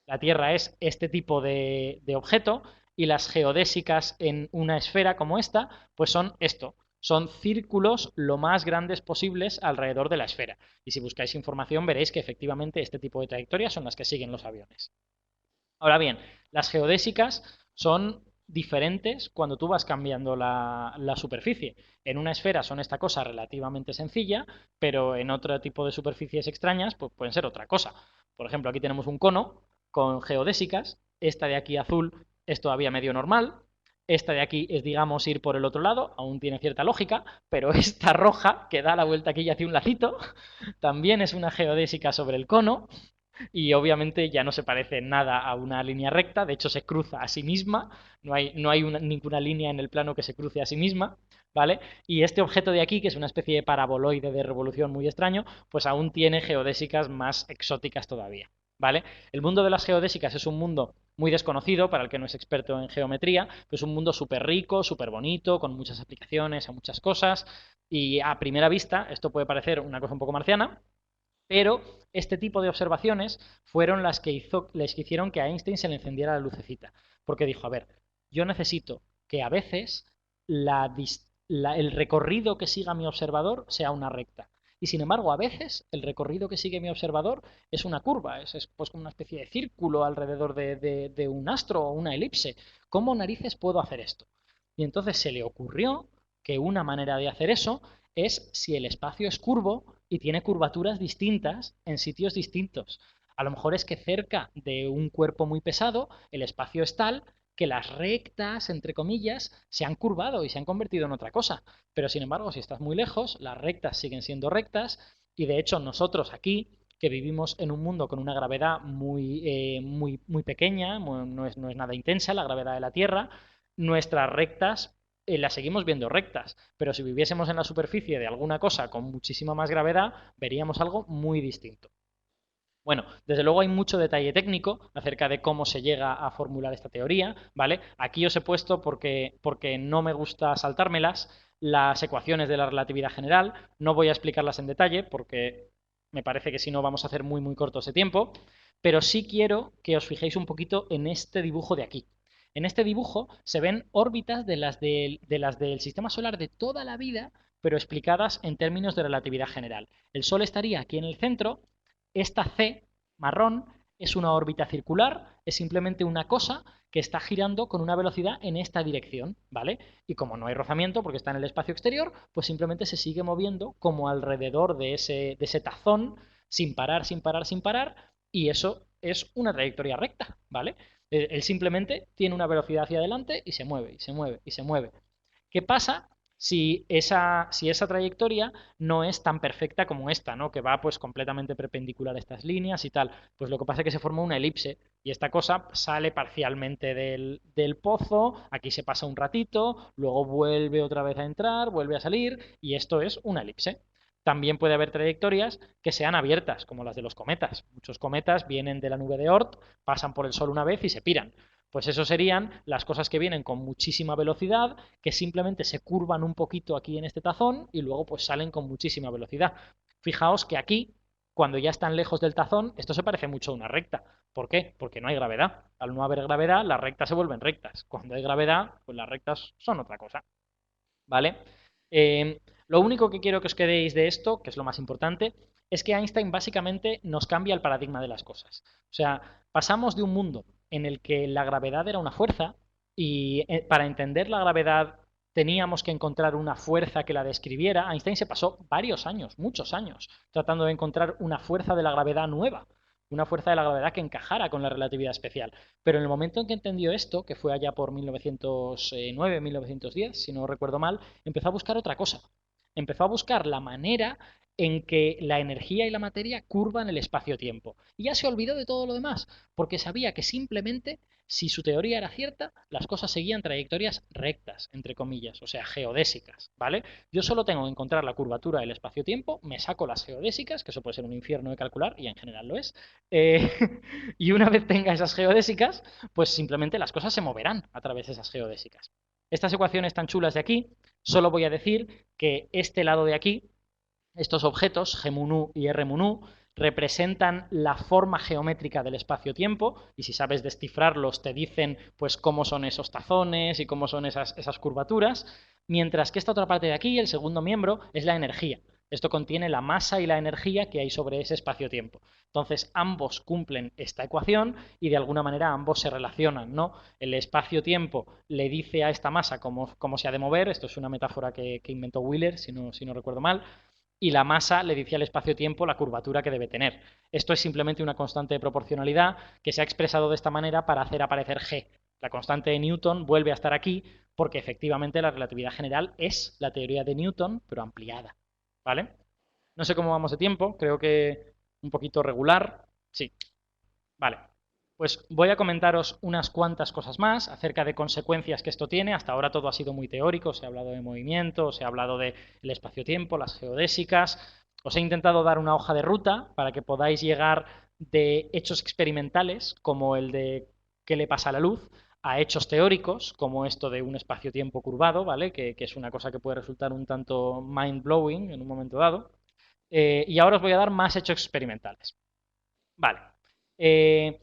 La Tierra es este tipo de objeto y las geodésicas en una esfera como esta, pues son esto. Son círculos lo más grandes posibles alrededor de la esfera. Y si buscáis información veréis que efectivamente este tipo de trayectorias son las que siguen los aviones. Ahora bien, las geodésicas son diferentes cuando tú vas cambiando la superficie. En una esfera son esta cosa relativamente sencilla, pero en otro tipo de superficies extrañas pues pueden ser otra cosa. Por ejemplo, aquí tenemos un cono con geodésicas. Esta de aquí azul es todavía medio normal. Esta de aquí es, digamos, ir por el otro lado, aún tiene cierta lógica, pero esta roja, que da la vuelta aquí y hace un lacito, también es una geodésica sobre el cono, y obviamente ya no se parece en nada a una línea recta, de hecho se cruza a sí misma, no hay ninguna línea en el plano que se cruce a sí misma, ¿vale? Y este objeto de aquí, que es una especie de paraboloide de revolución muy extraño, pues aún tiene geodésicas más exóticas todavía, ¿vale? El mundo de las geodésicas es un mundo muy desconocido para el que no es experto en geometría, pues es un mundo súper rico, súper bonito, con muchas aplicaciones, a muchas cosas, y a primera vista esto puede parecer una cosa un poco marciana, pero este tipo de observaciones fueron las que hicieron que a Einstein se le encendiera la lucecita. Porque dijo, a ver, yo necesito que a veces el recorrido que siga mi observador sea una recta. Y sin embargo, a veces el recorrido que sigue mi observador es una curva, es pues como una especie de círculo alrededor de un astro o una elipse. ¿Cómo narices puedo hacer esto? Y entonces se le ocurrió que una manera de hacer eso es si el espacio es curvo y tiene curvaturas distintas en sitios distintos. A lo mejor es que cerca de un cuerpo muy pesado el espacio es tal que las rectas, entre comillas, se han curvado y se han convertido en otra cosa. Pero sin embargo, si estás muy lejos, las rectas siguen siendo rectas y de hecho nosotros aquí, que vivimos en un mundo con una gravedad muy pequeña, no es nada intensa la gravedad de la Tierra, nuestras rectas las seguimos viendo rectas, pero si viviésemos en la superficie de alguna cosa con muchísima más gravedad, veríamos algo muy distinto. Bueno, desde luego hay mucho detalle técnico acerca de cómo se llega a formular esta teoría, ¿vale? Aquí os he puesto porque no me gusta saltármelas las ecuaciones de la relatividad general, no voy a explicarlas en detalle porque me parece que si no vamos a hacer muy corto ese tiempo, pero sí quiero que os fijéis un poquito en este dibujo de aquí. En este dibujo se ven órbitas de las del sistema solar de toda la vida, pero explicadas en términos de relatividad general. El Sol estaría aquí en el centro. Esta C marrón es una órbita circular, es simplemente una cosa que está girando con una velocidad en esta dirección, ¿vale? Y como no hay rozamiento porque está en el espacio exterior, pues simplemente se sigue moviendo como alrededor de ese tazón, sin parar, sin parar, sin parar, y eso es una trayectoria recta, ¿vale? Él simplemente tiene una velocidad hacia adelante y se mueve, y se mueve, y se mueve. ¿Qué pasa si esa trayectoria no es tan perfecta como esta, ¿no? Que va pues completamente perpendicular a estas líneas y tal? Pues lo que pasa es que se forma una elipse y esta cosa sale parcialmente del pozo, aquí se pasa un ratito, luego vuelve otra vez a entrar, vuelve a salir y esto es una elipse. También puede haber trayectorias que sean abiertas, como las de los cometas. Muchos cometas vienen de la nube de Oort, pasan por el Sol una vez y se piran. Pues eso serían las cosas que vienen con muchísima velocidad, que simplemente se curvan un poquito aquí en este tazón y luego pues salen con muchísima velocidad. Fijaos que aquí, cuando ya están lejos del tazón, esto se parece mucho a una recta. ¿Por qué? Porque no hay gravedad. Al no haber gravedad, las rectas se vuelven rectas. Cuando hay gravedad, pues las rectas son otra cosa. ¿Vale? Lo único que quiero que os quedéis de esto, que es lo más importante, es que Einstein básicamente nos cambia el paradigma de las cosas. O sea, pasamos de un mundo en el que la gravedad era una fuerza y para entender la gravedad teníamos que encontrar una fuerza que la describiera. Einstein se pasó varios años, muchos años, tratando de encontrar una fuerza de la gravedad nueva. una fuerza de la gravedad que encajara con la relatividad especial. Pero en el momento en que entendió esto, que fue allá por 1909, 1910, si no recuerdo mal, empezó a buscar otra cosa. Empezó a buscar la manera en que la energía y la materia curvan el espacio-tiempo. Y ya se olvidó de todo lo demás, porque sabía que simplemente, si su teoría era cierta, las cosas seguían trayectorias rectas, entre comillas, o sea, geodésicas, ¿vale? Yo solo tengo que encontrar la curvatura del espacio-tiempo, me saco las geodésicas, que eso puede ser un infierno de calcular, y en general lo es, eh, y una vez tenga esas geodésicas, pues simplemente las cosas se moverán a través de esas geodésicas. Estas ecuaciones tan chulas de aquí, solo voy a decir que este lado de aquí, estos objetos, G mu nu y R mu nu, representan la forma geométrica del espacio-tiempo, y si sabes descifrarlos te dicen pues cómo son esos tazones y cómo son esas curvaturas, mientras que esta otra parte de aquí, el segundo miembro, es la energía. Esto contiene la masa y la energía que hay sobre ese espacio-tiempo. Entonces, ambos cumplen esta ecuación y de alguna manera ambos se relacionan, ¿no? El espacio-tiempo le dice a esta masa cómo se ha de mover, esto es una metáfora que inventó Wheeler, si no recuerdo mal, y la masa le dice al espacio-tiempo la curvatura que debe tener. Esto es simplemente una constante de proporcionalidad que se ha expresado de esta manera para hacer aparecer G. La constante de Newton vuelve a estar aquí porque efectivamente la relatividad general es la teoría de Newton, pero ampliada. ¿Vale? No sé cómo vamos de tiempo, creo que un poquito regular. Sí, vale. Pues voy a comentaros unas cuantas cosas más acerca de consecuencias que esto tiene. Hasta ahora todo ha sido muy teórico, se ha hablado de movimiento, se ha hablado del espacio-tiempo, las geodésicas. Os he intentado dar una hoja de ruta para que podáis llegar de hechos experimentales, como el de qué le pasa a la luz, a hechos teóricos, como esto de un espacio-tiempo curvado, ¿vale? Que es una cosa que puede resultar un tanto mind-blowing en un momento dado. Y ahora os voy a dar más hechos experimentales. Vale. Eh,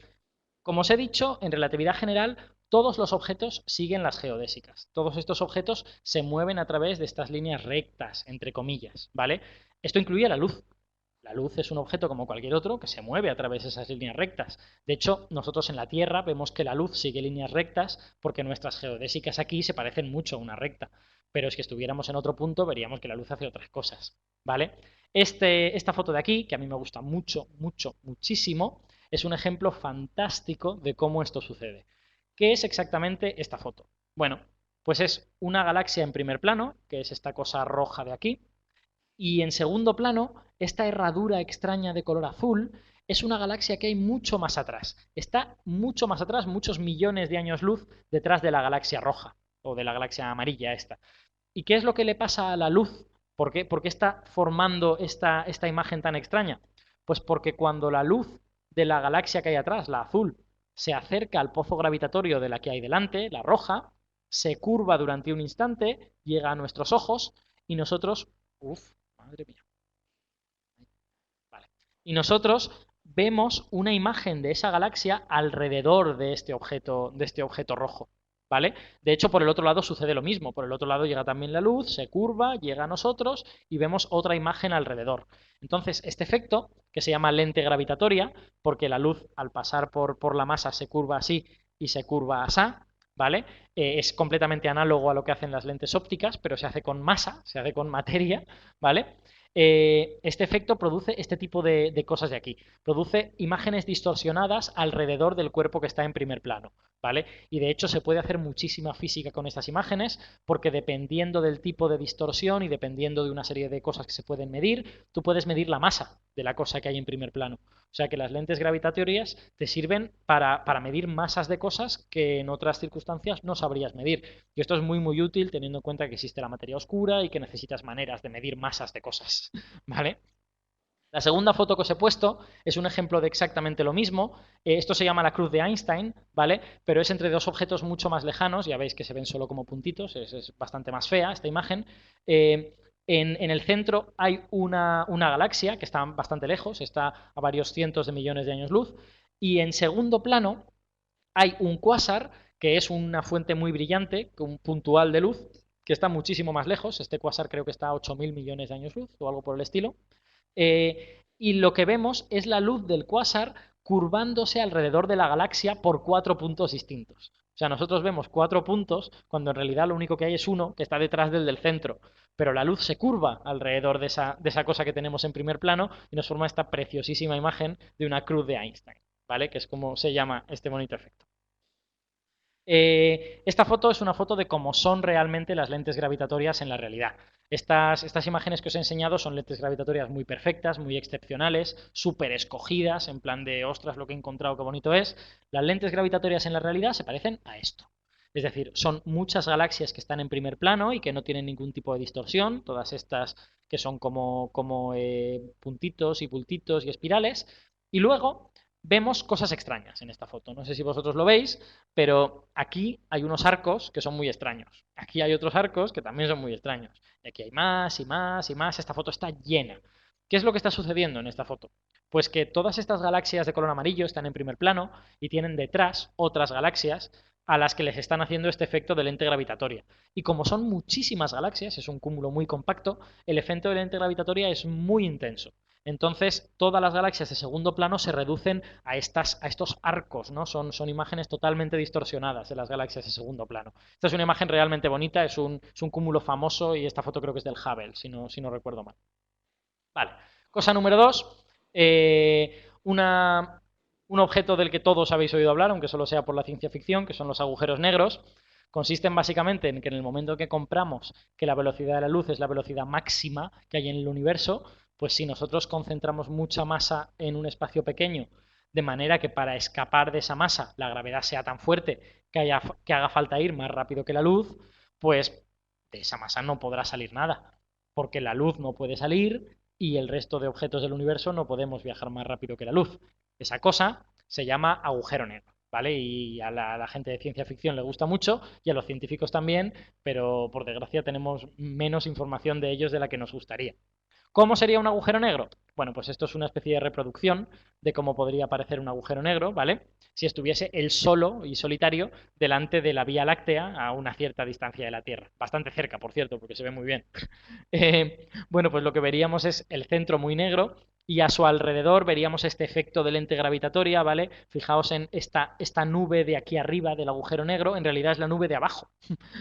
como os he dicho, en relatividad general, todos los objetos siguen las geodésicas. Todos estos objetos se mueven a través de estas líneas rectas, entre comillas, ¿vale? Esto incluye la luz. La luz es un objeto como cualquier otro que se mueve a través de esas líneas rectas. De hecho, nosotros en la Tierra vemos que la luz sigue líneas rectas porque nuestras geodésicas aquí se parecen mucho a una recta. Pero si estuviéramos en otro punto, veríamos que la luz hace otras cosas, ¿vale? Esta foto de aquí, que a mí me gusta mucho, mucho, muchísimo, es un ejemplo fantástico de cómo esto sucede. ¿Qué es exactamente esta foto? Bueno, pues es una galaxia en primer plano, que es esta cosa roja de aquí, y en segundo plano, esta herradura extraña de color azul es una galaxia que hay mucho más atrás. Está mucho más atrás, muchos millones de años luz detrás de la galaxia roja, o de la galaxia amarilla esta. ¿Y qué es lo que le pasa a la luz? Por qué está formando esta imagen tan extraña? Pues porque cuando la luz de la galaxia que hay atrás, la azul, se acerca al pozo gravitatorio de la que hay delante, la roja, se curva durante un instante, llega a nuestros ojos y nosotros... Uf, madre mía. Vale. Y nosotros vemos una imagen de esa galaxia alrededor de este objeto rojo. ¿Vale? De hecho, por el otro lado sucede lo mismo. Por el otro lado llega también la luz, se curva, llega a nosotros y vemos otra imagen alrededor. Entonces, este efecto, que se llama lente gravitatoria, porque la luz al pasar por la masa se curva así y se curva así, ¿vale? Es completamente análogo a lo que hacen las lentes ópticas, pero se hace con masa, se hace con materia, ¿vale? Este efecto produce este tipo de cosas de aquí. Produce imágenes distorsionadas alrededor del cuerpo que está en primer plano, ¿vale? Y de hecho se puede hacer muchísima física con estas imágenes porque dependiendo del tipo de distorsión y dependiendo de una serie de cosas que se pueden medir, tú puedes medir la masa de la cosa que hay en primer plano. O sea que las lentes gravitatorias te sirven para medir masas de cosas que en otras circunstancias no sabrías medir. Y esto es muy, muy útil teniendo en cuenta que existe la materia oscura y que necesitas maneras de medir masas de cosas, ¿vale? La segunda foto que os he puesto es un ejemplo de exactamente lo mismo. Esto se llama la cruz de Einstein, ¿vale? Pero es entre dos objetos mucho más lejanos. Ya veis que se ven solo como puntitos, es bastante más fea esta imagen. En el centro hay una galaxia que está bastante lejos, está a varios cientos de millones de años luz. Y en segundo plano hay un cuásar, que es una fuente muy brillante, un puntual de luz, que está muchísimo más lejos. Este cuásar creo que está a 8.000 millones de años luz o algo por el estilo. Y lo que vemos es la luz del cuásar curvándose alrededor de la galaxia por 4 puntos distintos. O sea, nosotros vemos 4 puntos cuando en realidad lo único que hay es uno que está detrás del centro. Pero la luz se curva alrededor de esa cosa que tenemos en primer plano y nos forma esta preciosísima imagen de una cruz de Einstein, ¿vale? Que es como se llama este bonito efecto. Esta foto es una foto de cómo son realmente las lentes gravitatorias en la realidad. Estas imágenes que os he enseñado son lentes gravitatorias muy perfectas, muy excepcionales, súper escogidas, en plan de, ostras, lo que he encontrado, qué bonito es. Las lentes gravitatorias en la realidad se parecen a esto. Es decir, son muchas galaxias que están en primer plano y que no tienen ningún tipo de distorsión, todas estas que son como puntitos y pultitos y espirales. Y luego vemos cosas extrañas en esta foto. No sé si vosotros lo veis, pero aquí hay unos arcos que son muy extraños. Aquí hay otros arcos que también son muy extraños. Y aquí hay más y más y más. Esta foto está llena. ¿Qué es lo que está sucediendo en esta foto? Pues que todas estas galaxias de color amarillo están en primer plano y tienen detrás otras galaxias a las que les están haciendo este efecto de lente gravitatoria. Y como son muchísimas galaxias, es un cúmulo muy compacto, el efecto de lente gravitatoria es muy intenso. Entonces, todas las galaxias de segundo plano se reducen a estos arcos, ¿no? Son imágenes totalmente distorsionadas de las galaxias de segundo plano. Esta es una imagen realmente bonita, es un cúmulo famoso y esta foto creo que es del Hubble, si no recuerdo mal. Vale. Cosa número 2. Un objeto del que todos habéis oído hablar, aunque solo sea por la ciencia ficción, que son los agujeros negros. Consisten básicamente en que en el momento que compramos que la velocidad de la luz es la velocidad máxima que hay en el universo, pues si nosotros concentramos mucha masa en un espacio pequeño, de manera que para escapar de esa masa la gravedad sea tan fuerte que haga falta ir más rápido que la luz, pues de esa masa no podrá salir nada, porque la luz no puede salir y el resto de objetos del universo no podemos viajar más rápido que la luz. Esa cosa se llama agujero negro, ¿vale? Y a la gente de ciencia ficción le gusta mucho y a los científicos también, pero por desgracia tenemos menos información de ellos de la que nos gustaría. ¿Cómo sería un agujero negro? Bueno, pues esto es una especie de reproducción de cómo podría parecer un agujero negro, ¿vale? Si estuviese él solo y solitario delante de la Vía Láctea a una cierta distancia de la Tierra. Bastante cerca, por cierto, porque se ve muy bien. Bueno, pues lo que veríamos es el centro muy negro y a su alrededor veríamos este efecto de lente gravitatoria, ¿vale? Fijaos en esta nube de aquí arriba del agujero negro, en realidad es la nube de abajo,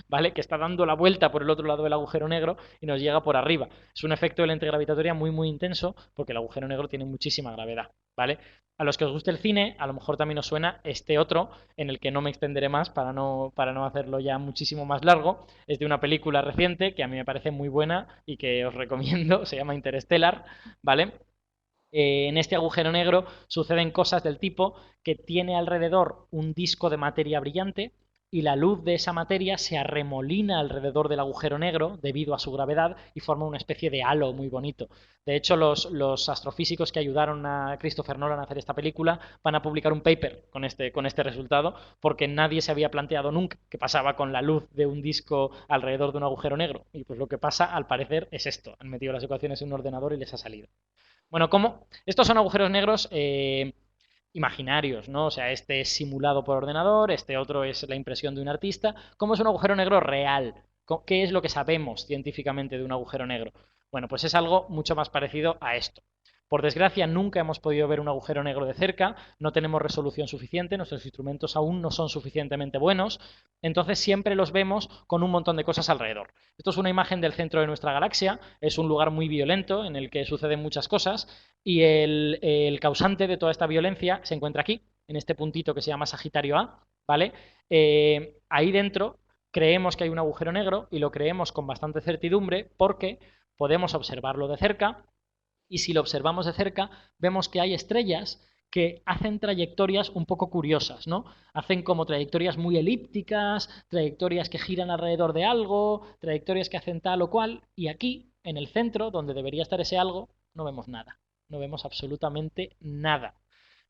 ¿vale? Que está dando la vuelta por el otro lado del agujero negro y nos llega por arriba. Es un efecto de lente gravitatoria muy, muy intenso porque el agujero negro tiene muchísima gravedad, ¿vale? A los que os guste el cine, a lo mejor también os suena este otro, en el que no me extenderé más para no hacerlo ya muchísimo más largo. Es de una película reciente que a mí me parece muy buena y que os recomiendo, se llama Interstellar, ¿vale? En este agujero negro suceden cosas del tipo que tiene alrededor un disco de materia brillante y la luz de esa materia se arremolina alrededor del agujero negro debido a su gravedad y forma una especie de halo muy bonito. De hecho, los astrofísicos que ayudaron a Christopher Nolan a hacer esta película van a publicar un paper con este resultado porque nadie se había planteado nunca qué pasaba con la luz de un disco alrededor de un agujero negro. Y pues lo que pasa, al parecer, es esto. Han metido las ecuaciones en un ordenador y les ha salido. Bueno, ¿cómo? Estos son agujeros negros imaginarios, ¿no? O sea, este es simulado por ordenador, este otro es la impresión de un artista. ¿Cómo es un agujero negro real? ¿Qué es lo que sabemos científicamente de un agujero negro? Bueno, pues es algo mucho más parecido a esto. Por desgracia, nunca hemos podido ver un agujero negro de cerca, no tenemos resolución suficiente, nuestros instrumentos aún no son suficientemente buenos, entonces siempre los vemos con un montón de cosas alrededor. Esto es una imagen del centro de nuestra galaxia, es un lugar muy violento en el que suceden muchas cosas y el causante de toda esta violencia se encuentra aquí, en este puntito que se llama Sagitario A, ¿vale? Ahí dentro creemos que hay un agujero negro y lo creemos con bastante certidumbre porque podemos observarlo de cerca y si lo observamos de cerca vemos que hay estrellas que hacen trayectorias un poco curiosas, ¿no? Hacen como trayectorias muy elípticas, trayectorias que giran alrededor de algo, trayectorias que hacen tal o cual, y aquí, en el centro, donde debería estar ese algo, no vemos nada, no vemos absolutamente nada.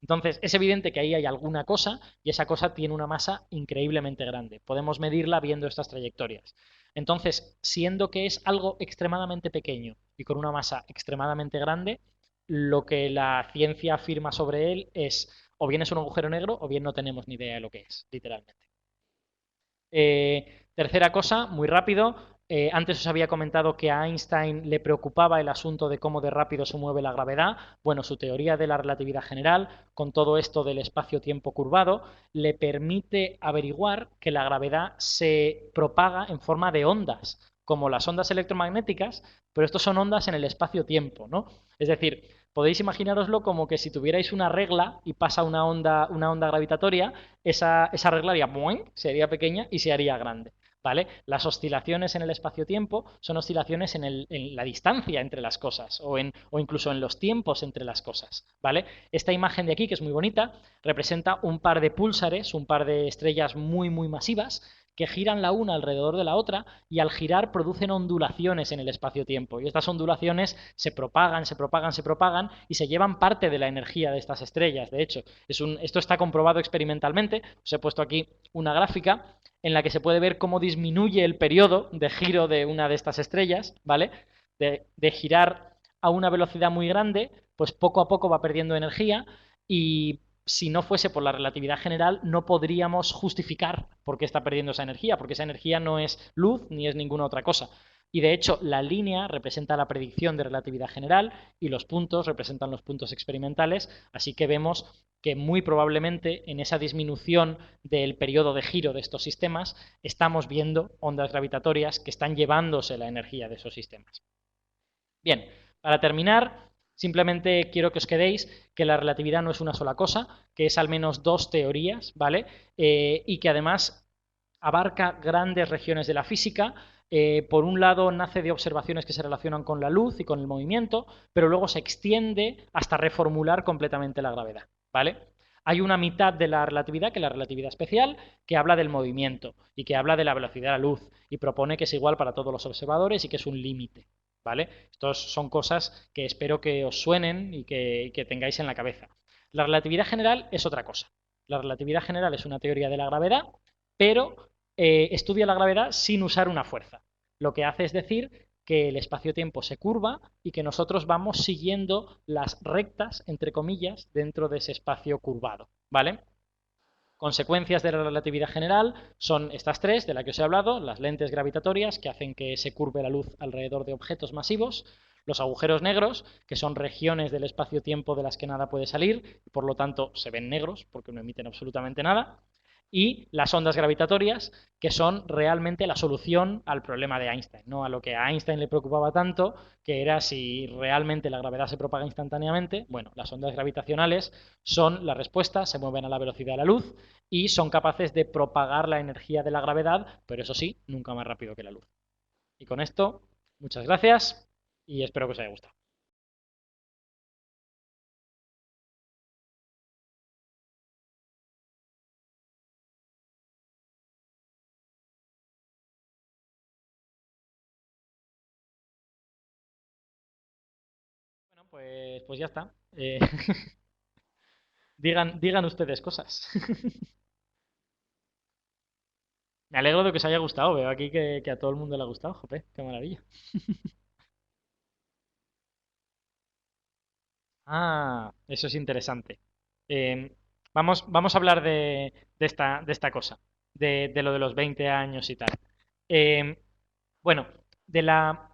Entonces, es evidente que ahí hay alguna cosa y esa cosa tiene una masa increíblemente grande. Podemos medirla viendo estas trayectorias. Entonces, siendo que es algo extremadamente pequeño y con una masa extremadamente grande, lo que la ciencia afirma sobre él es o bien es un agujero negro o bien no tenemos ni idea de lo que es, literalmente. Tercera cosa, muy rápido, Antes os había comentado que a Einstein le preocupaba el asunto de cómo de rápido se mueve la gravedad. Bueno, su teoría de la relatividad general, con todo esto del espacio-tiempo curvado, le permite averiguar que la gravedad se propaga en forma de ondas, como las ondas electromagnéticas, pero estos son ondas en el espacio-tiempo, ¿no? Es decir, podéis imaginároslo como que si tuvierais una regla y pasa una onda gravitatoria, esa regla haría ¡boing!, sería pequeña y se haría grande. ¿Vale? Las oscilaciones en el espacio-tiempo son oscilaciones en la distancia entre las cosas o incluso en los tiempos entre las cosas. ¿Vale? Esta imagen de aquí, que es muy bonita, representa un par de púlsares, un par de estrellas muy, muy masivas que giran la una alrededor de la otra y al girar producen ondulaciones en el espacio-tiempo. Y estas ondulaciones se propagan, se propagan, se propagan y se llevan parte de la energía de estas estrellas. De hecho, esto está comprobado experimentalmente. Os he puesto aquí una gráfica en la que se puede ver cómo disminuye el periodo de giro de una de estas estrellas, ¿vale? De girar a una velocidad muy grande, pues poco a poco va perdiendo energía y si no fuese por la relatividad general no podríamos justificar por qué está perdiendo esa energía, porque esa energía no es luz ni es ninguna otra cosa. Y de hecho, la línea representa la predicción de relatividad general y los puntos representan los puntos experimentales, así que vemos que muy probablemente en esa disminución del periodo de giro de estos sistemas estamos viendo ondas gravitatorias que están llevándose la energía de esos sistemas. Bien, para terminar, simplemente quiero que os quedéis que la relatividad no es una sola cosa, que es al menos dos teorías, ¿vale? Y que además abarca grandes regiones de la física. Por un lado, nace de observaciones que se relacionan con la luz y con el movimiento, pero luego se extiende hasta reformular completamente la gravedad, ¿vale? Hay una mitad de la relatividad, que es la relatividad especial, que habla del movimiento y que habla de la velocidad de la luz y propone que es igual para todos los observadores y que es un límite, ¿vale? Estas son cosas que espero que os suenen y que tengáis en la cabeza. La relatividad general es otra cosa. La relatividad general es una teoría de la gravedad, pero estudia la gravedad sin usar una fuerza. Lo que hace es decir que el espacio-tiempo se curva y que nosotros vamos siguiendo las rectas, entre comillas, dentro de ese espacio curvado, ¿vale? Consecuencias de la relatividad general son estas tres de las que os he hablado: las lentes gravitatorias, que hacen que se curve la luz alrededor de objetos masivos; los agujeros negros, que son regiones del espacio-tiempo de las que nada puede salir, y por lo tanto se ven negros porque no emiten absolutamente nada; y las ondas gravitatorias, que son realmente la solución al problema de Einstein, ¿no? A lo que a Einstein le preocupaba tanto, que era si realmente la gravedad se propaga instantáneamente. Bueno, las ondas gravitacionales son la respuesta, se mueven a la velocidad de la luz y son capaces de propagar la energía de la gravedad, pero eso sí, nunca más rápido que la luz. Y con esto, muchas gracias y espero que os haya gustado. Bueno, pues ya está. Digan ustedes cosas. Me alegro de que os haya gustado. Veo aquí que a todo el mundo le ha gustado. Jope, qué maravilla. Ah, eso es interesante. Eh, vamos a hablar de esta cosa, de lo de los 20 años y tal. Eh, bueno,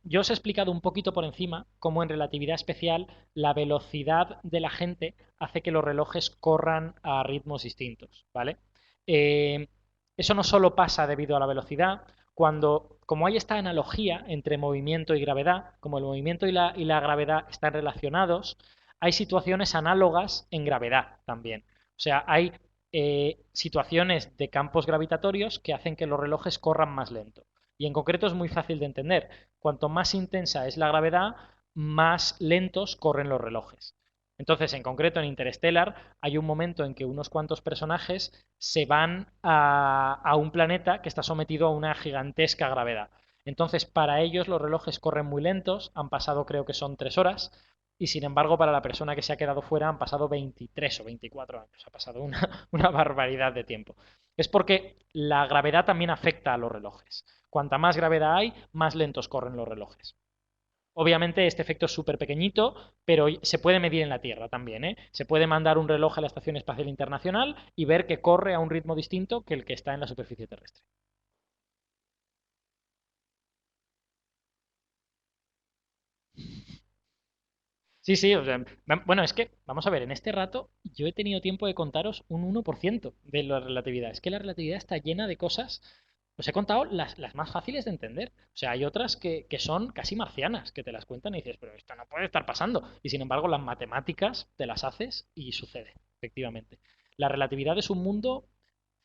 yo os he explicado un poquito por encima cómo en relatividad especial la velocidad de la gente hace que los relojes corran a ritmos distintos, ¿vale? Eh, Eso no solo pasa debido a la velocidad. Como hay esta analogía entre movimiento y gravedad, como el movimiento y la gravedad están relacionados, hay situaciones análogas en gravedad también. O sea, hay situaciones de campos gravitatorios que hacen que los relojes corran más lento. Y en concreto es muy fácil de entender. Cuanto más intensa es la gravedad, más lentos corren los relojes. Entonces, en concreto en Interstellar, hay un momento en que unos cuantos personajes se van a un planeta que está sometido a una gigantesca gravedad. Entonces, para ellos los relojes corren muy lentos, han pasado, creo que son 3 horas, y sin embargo para la persona que se ha quedado fuera han pasado 23 o 24 años, ha pasado una barbaridad de tiempo. Es porque la gravedad también afecta a los relojes. Cuanta más gravedad hay, más lentos corren los relojes. Obviamente este efecto es súper pequeñito, pero se puede medir en la Tierra también, ¿eh? Se puede mandar un reloj a la Estación Espacial Internacional y ver que corre a un ritmo distinto que el que está en la superficie terrestre. Sí, sí, o sea, bueno, es que, vamos a ver, en este rato yo he tenido tiempo de contaros un 1% de la relatividad. Es que la relatividad está llena de cosas. Os he contado las más fáciles de entender. O sea, hay otras que son casi marcianas, que te las cuentan y dices, pero esto no puede estar pasando. Y sin embargo, las matemáticas te las haces y sucede, efectivamente. La relatividad es un mundo,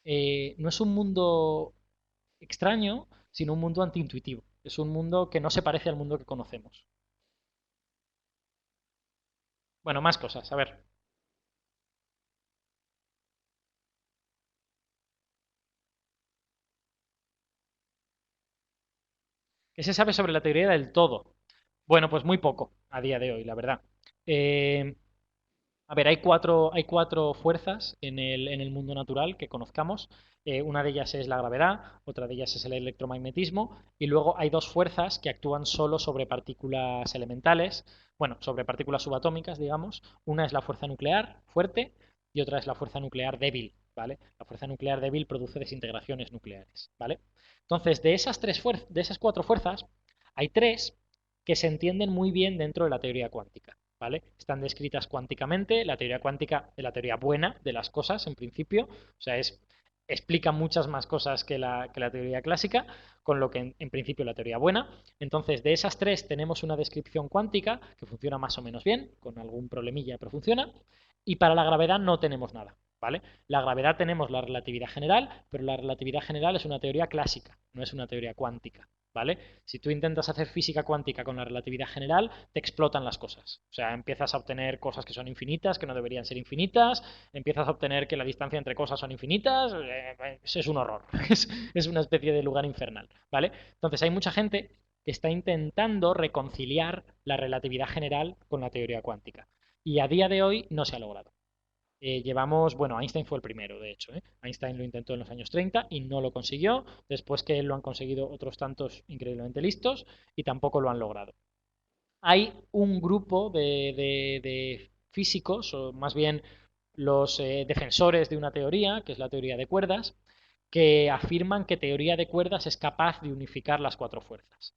no es un mundo extraño, sino un mundo antiintuitivo. Es un mundo que no se parece al mundo que conocemos. Bueno, más cosas. A ver. ¿Qué se sabe sobre la teoría del todo? Bueno, pues muy poco a día de hoy, la verdad. Eh, a ver, hay cuatro fuerzas en el mundo natural que conozcamos. Una de ellas es la gravedad, otra de ellas es el electromagnetismo, y luego hay dos fuerzas que actúan solo sobre partículas elementales, bueno, sobre partículas subatómicas, digamos. Una es la fuerza nuclear fuerte y otra es la fuerza nuclear débil, ¿vale? La fuerza nuclear débil produce desintegraciones nucleares, ¿vale? Entonces, de esas cuatro fuerzas, hay tres que se entienden muy bien dentro de la teoría cuántica. ¿Vale? Están descritas cuánticamente, la teoría cuántica es la teoría buena de las cosas, en principio, o sea, explica muchas más cosas que la teoría clásica, con lo que en principio la teoría buena. Entonces, de esas tres tenemos una descripción cuántica que funciona más o menos bien, con algún problemilla, pero funciona, y para la gravedad no tenemos nada. ¿Vale? La gravedad tenemos la relatividad general, pero la relatividad general es una teoría clásica, no es una teoría cuántica. ¿Vale? Si tú intentas hacer física cuántica con la relatividad general, te explotan las cosas. O sea, empiezas a obtener cosas que son infinitas, que no deberían ser infinitas, empiezas a obtener que la distancia entre cosas son infinitas, es un horror, es una especie de lugar infernal, ¿vale? Entonces hay mucha gente que está intentando reconciliar la relatividad general con la teoría cuántica. Y a día de hoy no se ha logrado. Bueno, Einstein fue el primero, de hecho, ¿eh? Einstein lo intentó en los años 30 y no lo consiguió, después que él lo han conseguido otros tantos increíblemente listos y tampoco lo han logrado. Hay un grupo de físicos, o más bien los defensores de una teoría, que es la teoría de cuerdas, que afirman que teoría de cuerdas es capaz de unificar las cuatro fuerzas.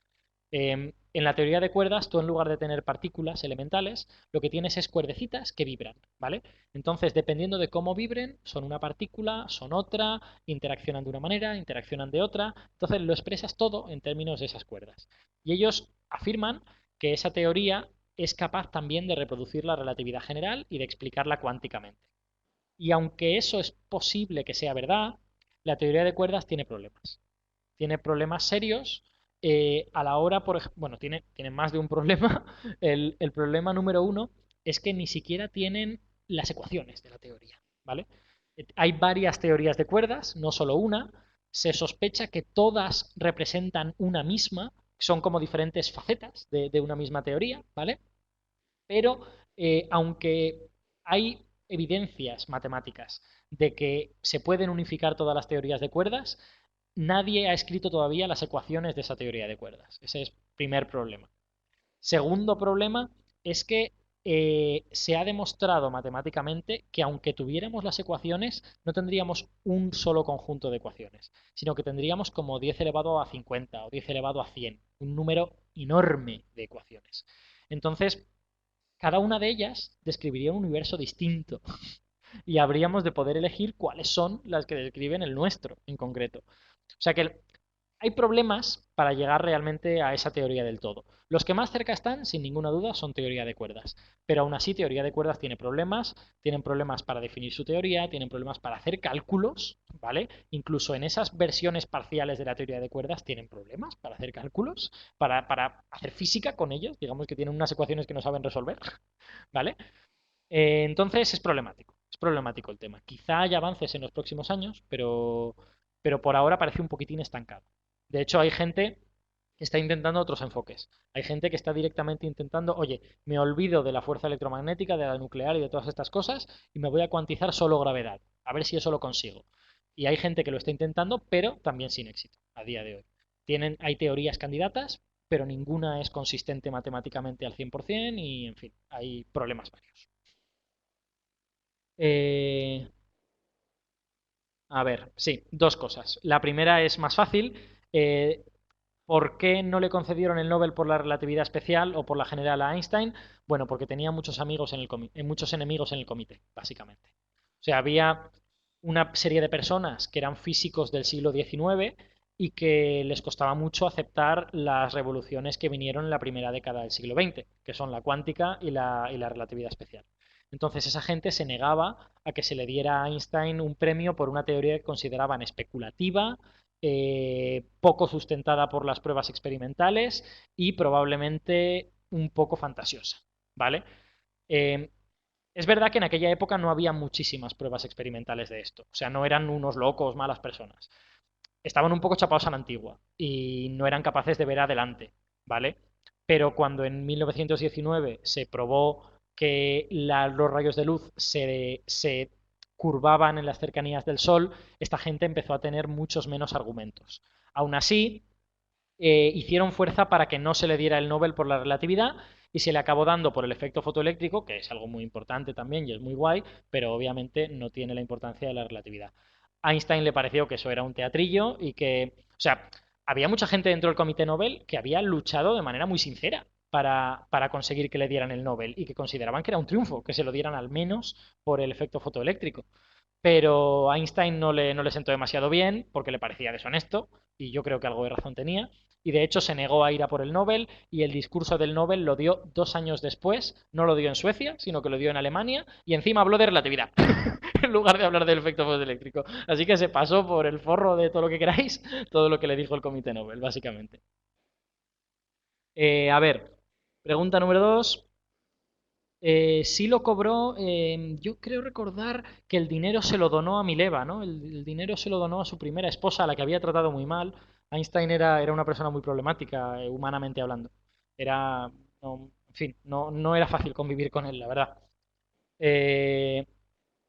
En la teoría de cuerdas, tú en lugar de tener partículas elementales, lo que tienes es cuerdecitas que vibran, ¿vale? Entonces, dependiendo de cómo vibren, son una partícula, son otra, interaccionan de una manera, interaccionan de otra. Entonces, lo expresas todo en términos de esas cuerdas. Y ellos afirman que esa teoría es capaz también de reproducir la relatividad general y de explicarla cuánticamente. Y aunque eso es posible que sea verdad, la teoría de cuerdas tiene problemas. Tiene problemas serios a la hora, por ejemplo, bueno, tiene más de un problema. El problema número uno es que ni siquiera tienen las ecuaciones de la teoría, ¿vale? Hay varias teorías de cuerdas, no solo una. Se sospecha que todas representan una misma, son como diferentes facetas de una misma teoría, ¿vale? Pero aunque hay evidencias matemáticas de que se pueden unificar todas las teorías de cuerdas, nadie ha escrito todavía las ecuaciones de esa teoría de cuerdas. Ese es el primer problema. Segundo problema es que se ha demostrado matemáticamente que aunque tuviéramos las ecuaciones, no tendríamos un solo conjunto de ecuaciones, sino que tendríamos como 10 elevado a 50 o 10 elevado a 100, un número enorme de ecuaciones. Entonces, cada una de ellas describiría un universo distinto y habríamos de poder elegir cuáles son las que describen el nuestro en concreto. O sea que hay problemas para llegar realmente a esa teoría del todo. Los que más cerca están, sin ninguna duda, son teoría de cuerdas. Pero aún así, teoría de cuerdas tienen problemas para definir su teoría, tienen problemas para hacer cálculos, ¿vale? Incluso en esas versiones parciales de la teoría de cuerdas tienen problemas para hacer cálculos, para hacer física con ellos, digamos que tienen unas ecuaciones que no saben resolver, ¿vale? Entonces es problemático el tema. Quizá haya avances en los próximos años, pero por ahora parece un poquitín estancado. De hecho, hay gente que está intentando otros enfoques. Hay gente que está directamente intentando, oye, me olvido de la fuerza electromagnética, de la nuclear y de todas estas cosas y me voy a cuantizar solo gravedad. A ver si eso lo consigo. Y hay gente que lo está intentando, pero también sin éxito a día de hoy. Hay teorías candidatas, pero ninguna es consistente matemáticamente al 100% y, en fin, hay problemas varios. Eh, a ver, sí, dos cosas. La primera es más fácil. ¿Por qué no le concedieron el Nobel por la relatividad especial o por la general a Einstein? Bueno, porque tenía muchos amigos en el muchos enemigos en el comité, básicamente. O sea, había una serie de personas que eran físicos del siglo XIX y que les costaba mucho aceptar las revoluciones que vinieron en la primera década del siglo XX, que son la cuántica y la relatividad especial. Entonces esa gente se negaba a que se le diera a Einstein un premio por una teoría que consideraban especulativa, poco sustentada por las pruebas experimentales y probablemente un poco fantasiosa, ¿vale? Eh, es verdad que en aquella época no había muchísimas pruebas experimentales de esto, o sea, no eran unos locos, malas personas. Estaban un poco chapados a la antigua y no eran capaces de ver adelante, ¿vale? Pero cuando en 1919 se probó que los rayos de luz se curvaban en las cercanías del Sol, esta gente empezó a tener muchos menos argumentos. Aún así, hicieron fuerza para que no se le diera el Nobel por la relatividad y se le acabó dando por el efecto fotoeléctrico, que es algo muy importante también y es muy guay, pero obviamente no tiene la importancia de la relatividad. A Einstein le pareció que eso era un teatrillo y que, o sea, había mucha gente dentro del comité Nobel que había luchado de manera muy sincera para conseguir que le dieran el Nobel y que consideraban que era un triunfo, que se lo dieran al menos por el efecto fotoeléctrico. Pero a Einstein no le sentó demasiado bien porque le parecía deshonesto y yo creo que algo de razón tenía. Y de hecho se negó a ir a por el Nobel y el discurso del Nobel lo dio 2 años después. No lo dio en Suecia, sino que lo dio en Alemania y encima habló de relatividad en lugar de hablar del efecto fotoeléctrico. Así que se pasó por el forro de todo lo que queráis, todo lo que le dijo el comité Nobel, básicamente. A ver, pregunta número 2. Sí lo cobró, yo creo recordar que el dinero se lo donó a Mileva, ¿no? El dinero se lo donó a su primera esposa, a la que había tratado muy mal. Einstein era una persona muy problemática, humanamente hablando. Era, en fin, no era fácil convivir con él, la verdad. Eh,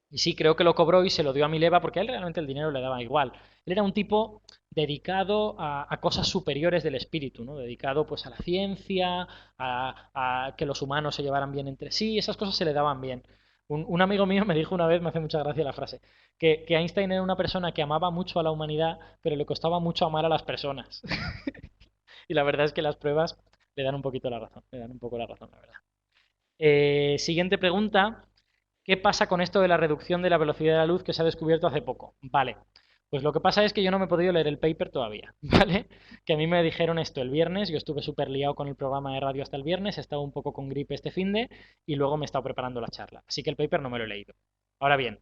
y sí, creo que lo cobró y se lo dio a Mileva porque a él realmente el dinero le daba igual. Él era un tipo dedicado a cosas superiores del espíritu, ¿no? Dedicado pues a la ciencia, a que los humanos se llevaran bien entre sí, esas cosas se le daban bien. Un amigo mío me dijo una vez, me hace mucha gracia la frase, que Einstein era una persona que amaba mucho a la humanidad, pero le costaba mucho amar a las personas. Y la verdad es que las pruebas le dan un poquito la razón, le dan un poco la razón, la verdad. Siguiente pregunta. ¿Qué pasa con esto de la reducción de la velocidad de la luz que se ha descubierto hace poco? Vale, pues lo que pasa es que yo no me he podido leer el paper todavía, ¿vale? Que a mí me dijeron esto el viernes, yo estuve súper liado con el programa de radio hasta el viernes, he estado un poco con gripe este finde y luego me he estado preparando la charla. Así que el paper no me lo he leído. Ahora bien,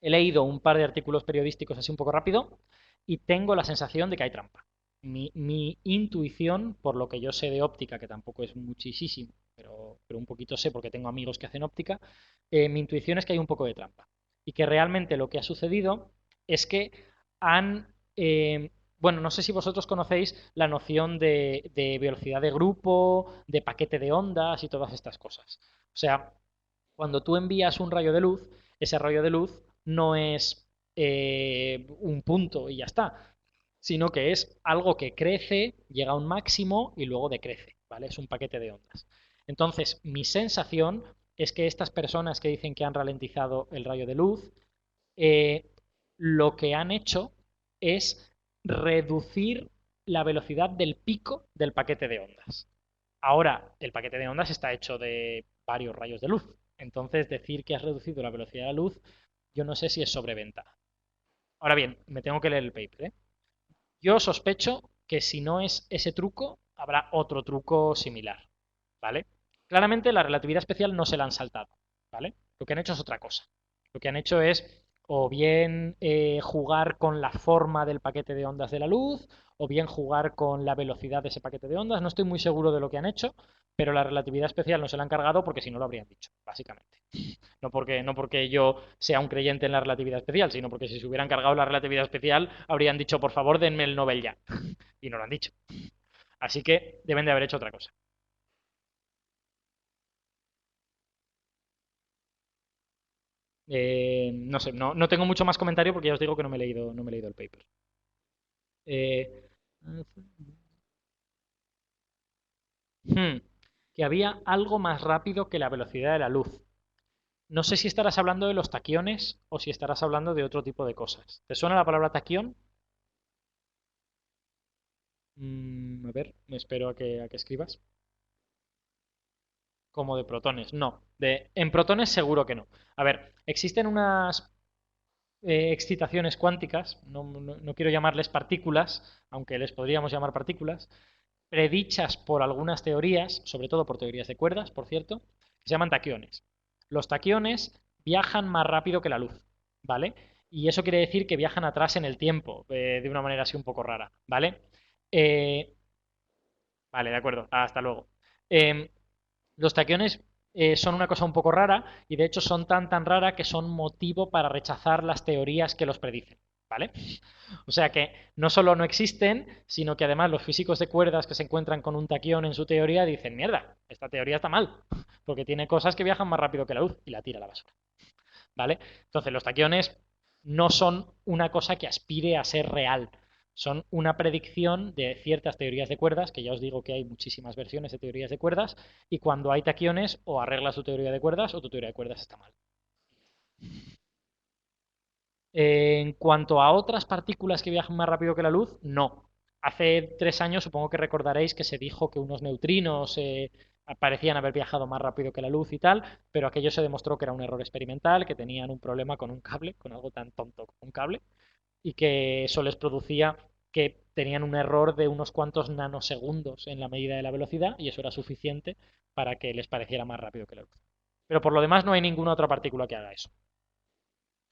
he leído un par de artículos periodísticos así un poco rápido y tengo la sensación de que hay trampa. Mi intuición, por lo que yo sé de óptica, que tampoco es muchísimo, pero un poquito sé porque tengo amigos que hacen óptica, mi intuición es que hay un poco de trampa. Y que realmente lo que ha sucedido es que han... bueno, no sé si vosotros conocéis la noción de velocidad de grupo, de paquete de ondas y todas estas cosas. O sea, cuando tú envías un rayo de luz, ese rayo de luz no es un punto y ya está, sino que es algo que crece, llega a un máximo y luego decrece, ¿vale? Es un paquete de ondas. Entonces, mi sensación es que estas personas que dicen que han ralentizado el rayo de luz, eh, lo que han hecho es reducir la velocidad del pico del paquete de ondas. Ahora, el paquete de ondas está hecho de varios rayos de luz. Entonces, decir que has reducido la velocidad de la luz, yo no sé si es sobreventa. Ahora bien, me tengo que leer el paper, ¿eh? Yo sospecho que si no es ese truco, habrá otro truco similar, ¿vale? Claramente la relatividad especial no se la han saltado, ¿vale? Lo que han hecho es otra cosa. Lo que han hecho es o bien jugar con la forma del paquete de ondas de la luz, o bien jugar con la velocidad de ese paquete de ondas. No estoy muy seguro de lo que han hecho, pero la relatividad especial no se la han cargado porque si no lo habrían dicho, básicamente. No porque yo sea un creyente en la relatividad especial, sino porque si se hubieran cargado la relatividad especial, habrían dicho, por favor, denme el Nobel ya. Y no lo han dicho. Así que deben de haber hecho otra cosa. No sé, no tengo mucho más comentario porque ya os digo que no me he leído el paper. Eh, hmm, que había algo más rápido que la velocidad de la luz. No sé si estarás hablando de los taquiones o si estarás hablando de otro tipo de cosas. ¿Te suena la palabra taquión? A ver, me espero a que escribas. Como de protones, no. En protones seguro que no. A ver, existen unas excitaciones cuánticas, no quiero llamarles partículas, aunque les podríamos llamar partículas, predichas por algunas teorías, sobre todo por teorías de cuerdas, por cierto, que se llaman taquiones. Los taquiones viajan más rápido que la luz, ¿vale? Y eso quiere decir que viajan atrás en el tiempo, de una manera así un poco rara, ¿vale? Eh, vale, de acuerdo, hasta luego. Eh, los taquiones son una cosa un poco rara y de hecho son tan rara que son motivo para rechazar las teorías que los predicen, ¿vale? O sea que no solo no existen, sino que además los físicos de cuerdas que se encuentran con un taquión en su teoría dicen, mierda, esta teoría está mal, porque tiene cosas que viajan más rápido que la luz y la tira a la basura, ¿vale? Entonces los taquiones no son una cosa que aspire a ser real, son una predicción de ciertas teorías de cuerdas, que ya os digo que hay muchísimas versiones de teorías de cuerdas, y cuando hay taquiones o arreglas tu teoría de cuerdas o tu teoría de cuerdas está mal. En cuanto a otras partículas que viajan más rápido que la luz, no. Hace 3 años supongo que recordaréis que se dijo que unos neutrinos parecían haber viajado más rápido que la luz y tal, pero aquello se demostró que era un error experimental, que tenían un problema con un cable, con algo tan tonto como un cable, y que eso les producía que tenían un error de unos cuantos nanosegundos en la medida de la velocidad y eso era suficiente para que les pareciera más rápido que la luz. Pero por lo demás no hay ninguna otra partícula que haga eso.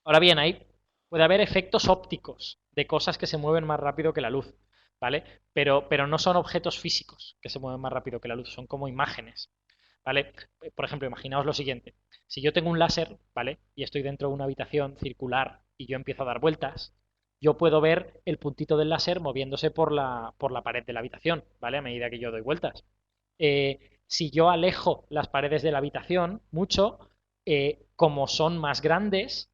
Ahora bien, ahí puede haber efectos ópticos de cosas que se mueven más rápido que la luz, ¿vale? Pero no son objetos físicos que se mueven más rápido que la luz, son como imágenes, ¿vale? Por ejemplo, imaginaos lo siguiente. Si yo tengo un láser, ¿vale? Y estoy dentro de una habitación circular y yo empiezo a dar vueltas, yo puedo ver el puntito del láser moviéndose por la pared de la habitación, ¿vale? A medida que yo doy vueltas. Si yo alejo las paredes de la habitación mucho, como son más grandes,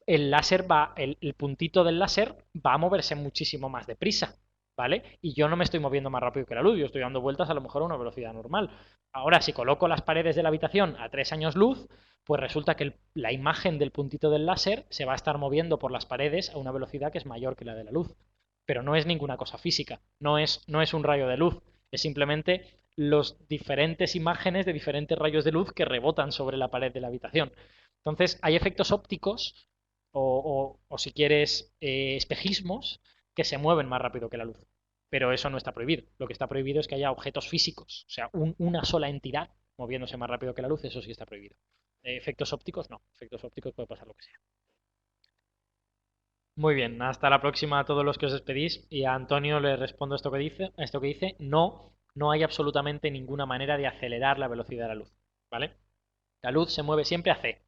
el láser el puntito del láser va a moverse muchísimo más deprisa, ¿vale? Y yo no me estoy moviendo más rápido que la luz, yo estoy dando vueltas a lo mejor a una velocidad normal. Ahora, si coloco las paredes de la habitación a 3 años luz, pues resulta que la imagen del puntito del láser se va a estar moviendo por las paredes a una velocidad que es mayor que la de la luz. Pero no es ninguna cosa física, no es un rayo de luz, es simplemente las diferentes imágenes de diferentes rayos de luz que rebotan sobre la pared de la habitación. Entonces, hay efectos ópticos o si quieres, espejismos que se mueven más rápido que la luz. Pero eso no está prohibido. Lo que está prohibido es que haya objetos físicos, o sea, una sola entidad moviéndose más rápido que la luz, eso sí está prohibido. Efectos ópticos no, efectos ópticos puede pasar lo que sea. Muy bien, hasta la próxima a todos los que os despedís y a Antonio le respondo esto que dice, no, no hay absolutamente ninguna manera de acelerar la velocidad de la luz, ¿vale? La luz se mueve siempre a c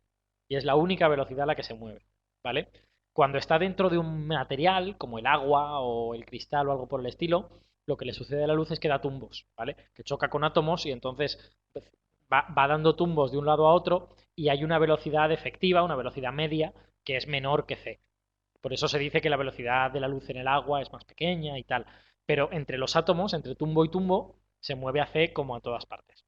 y es la única velocidad a la que se mueve, ¿vale? Cuando está dentro de un material como el agua o el cristal o algo por el estilo, lo que le sucede a la luz es que da tumbos, ¿vale? Que choca con átomos y entonces pues, va dando tumbos de un lado a otro y hay una velocidad efectiva, una velocidad media que es menor que c. Por eso se dice que la velocidad de la luz en el agua es más pequeña y tal. Pero entre los átomos, entre tumbo y tumbo, se mueve a c como a todas partes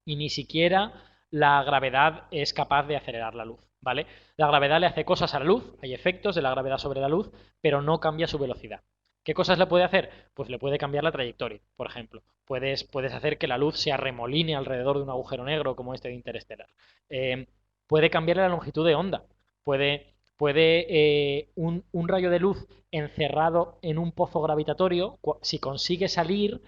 y ni siquiera la gravedad es capaz de acelerar la luz, ¿vale? La gravedad le hace cosas a la luz, hay efectos de la gravedad sobre la luz, pero no cambia su velocidad. ¿Qué cosas le puede hacer? Pues le puede cambiar la trayectoria, por ejemplo. Puedes hacer que la luz se arremoline alrededor de un agujero negro como este de Interstellar. Eh, puede cambiarle la longitud de onda. Un rayo de luz encerrado en un pozo gravitatorio, si consigue salir,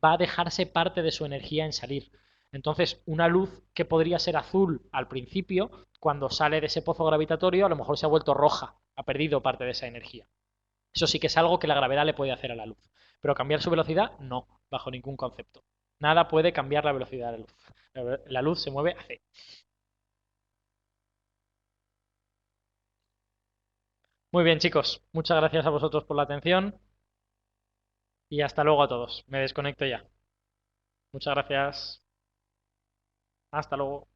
va a dejarse parte de su energía en salir. Entonces, una luz que podría ser azul al principio, cuando sale de ese pozo gravitatorio, a lo mejor se ha vuelto roja, ha perdido parte de esa energía. Eso sí que es algo que la gravedad le puede hacer a la luz. Pero cambiar su velocidad, no, bajo ningún concepto. Nada puede cambiar la velocidad de la luz. La luz se mueve a c. Muy bien, chicos. Muchas gracias a vosotros por la atención y hasta luego a todos. Me desconecto ya. Muchas gracias. Hasta luego.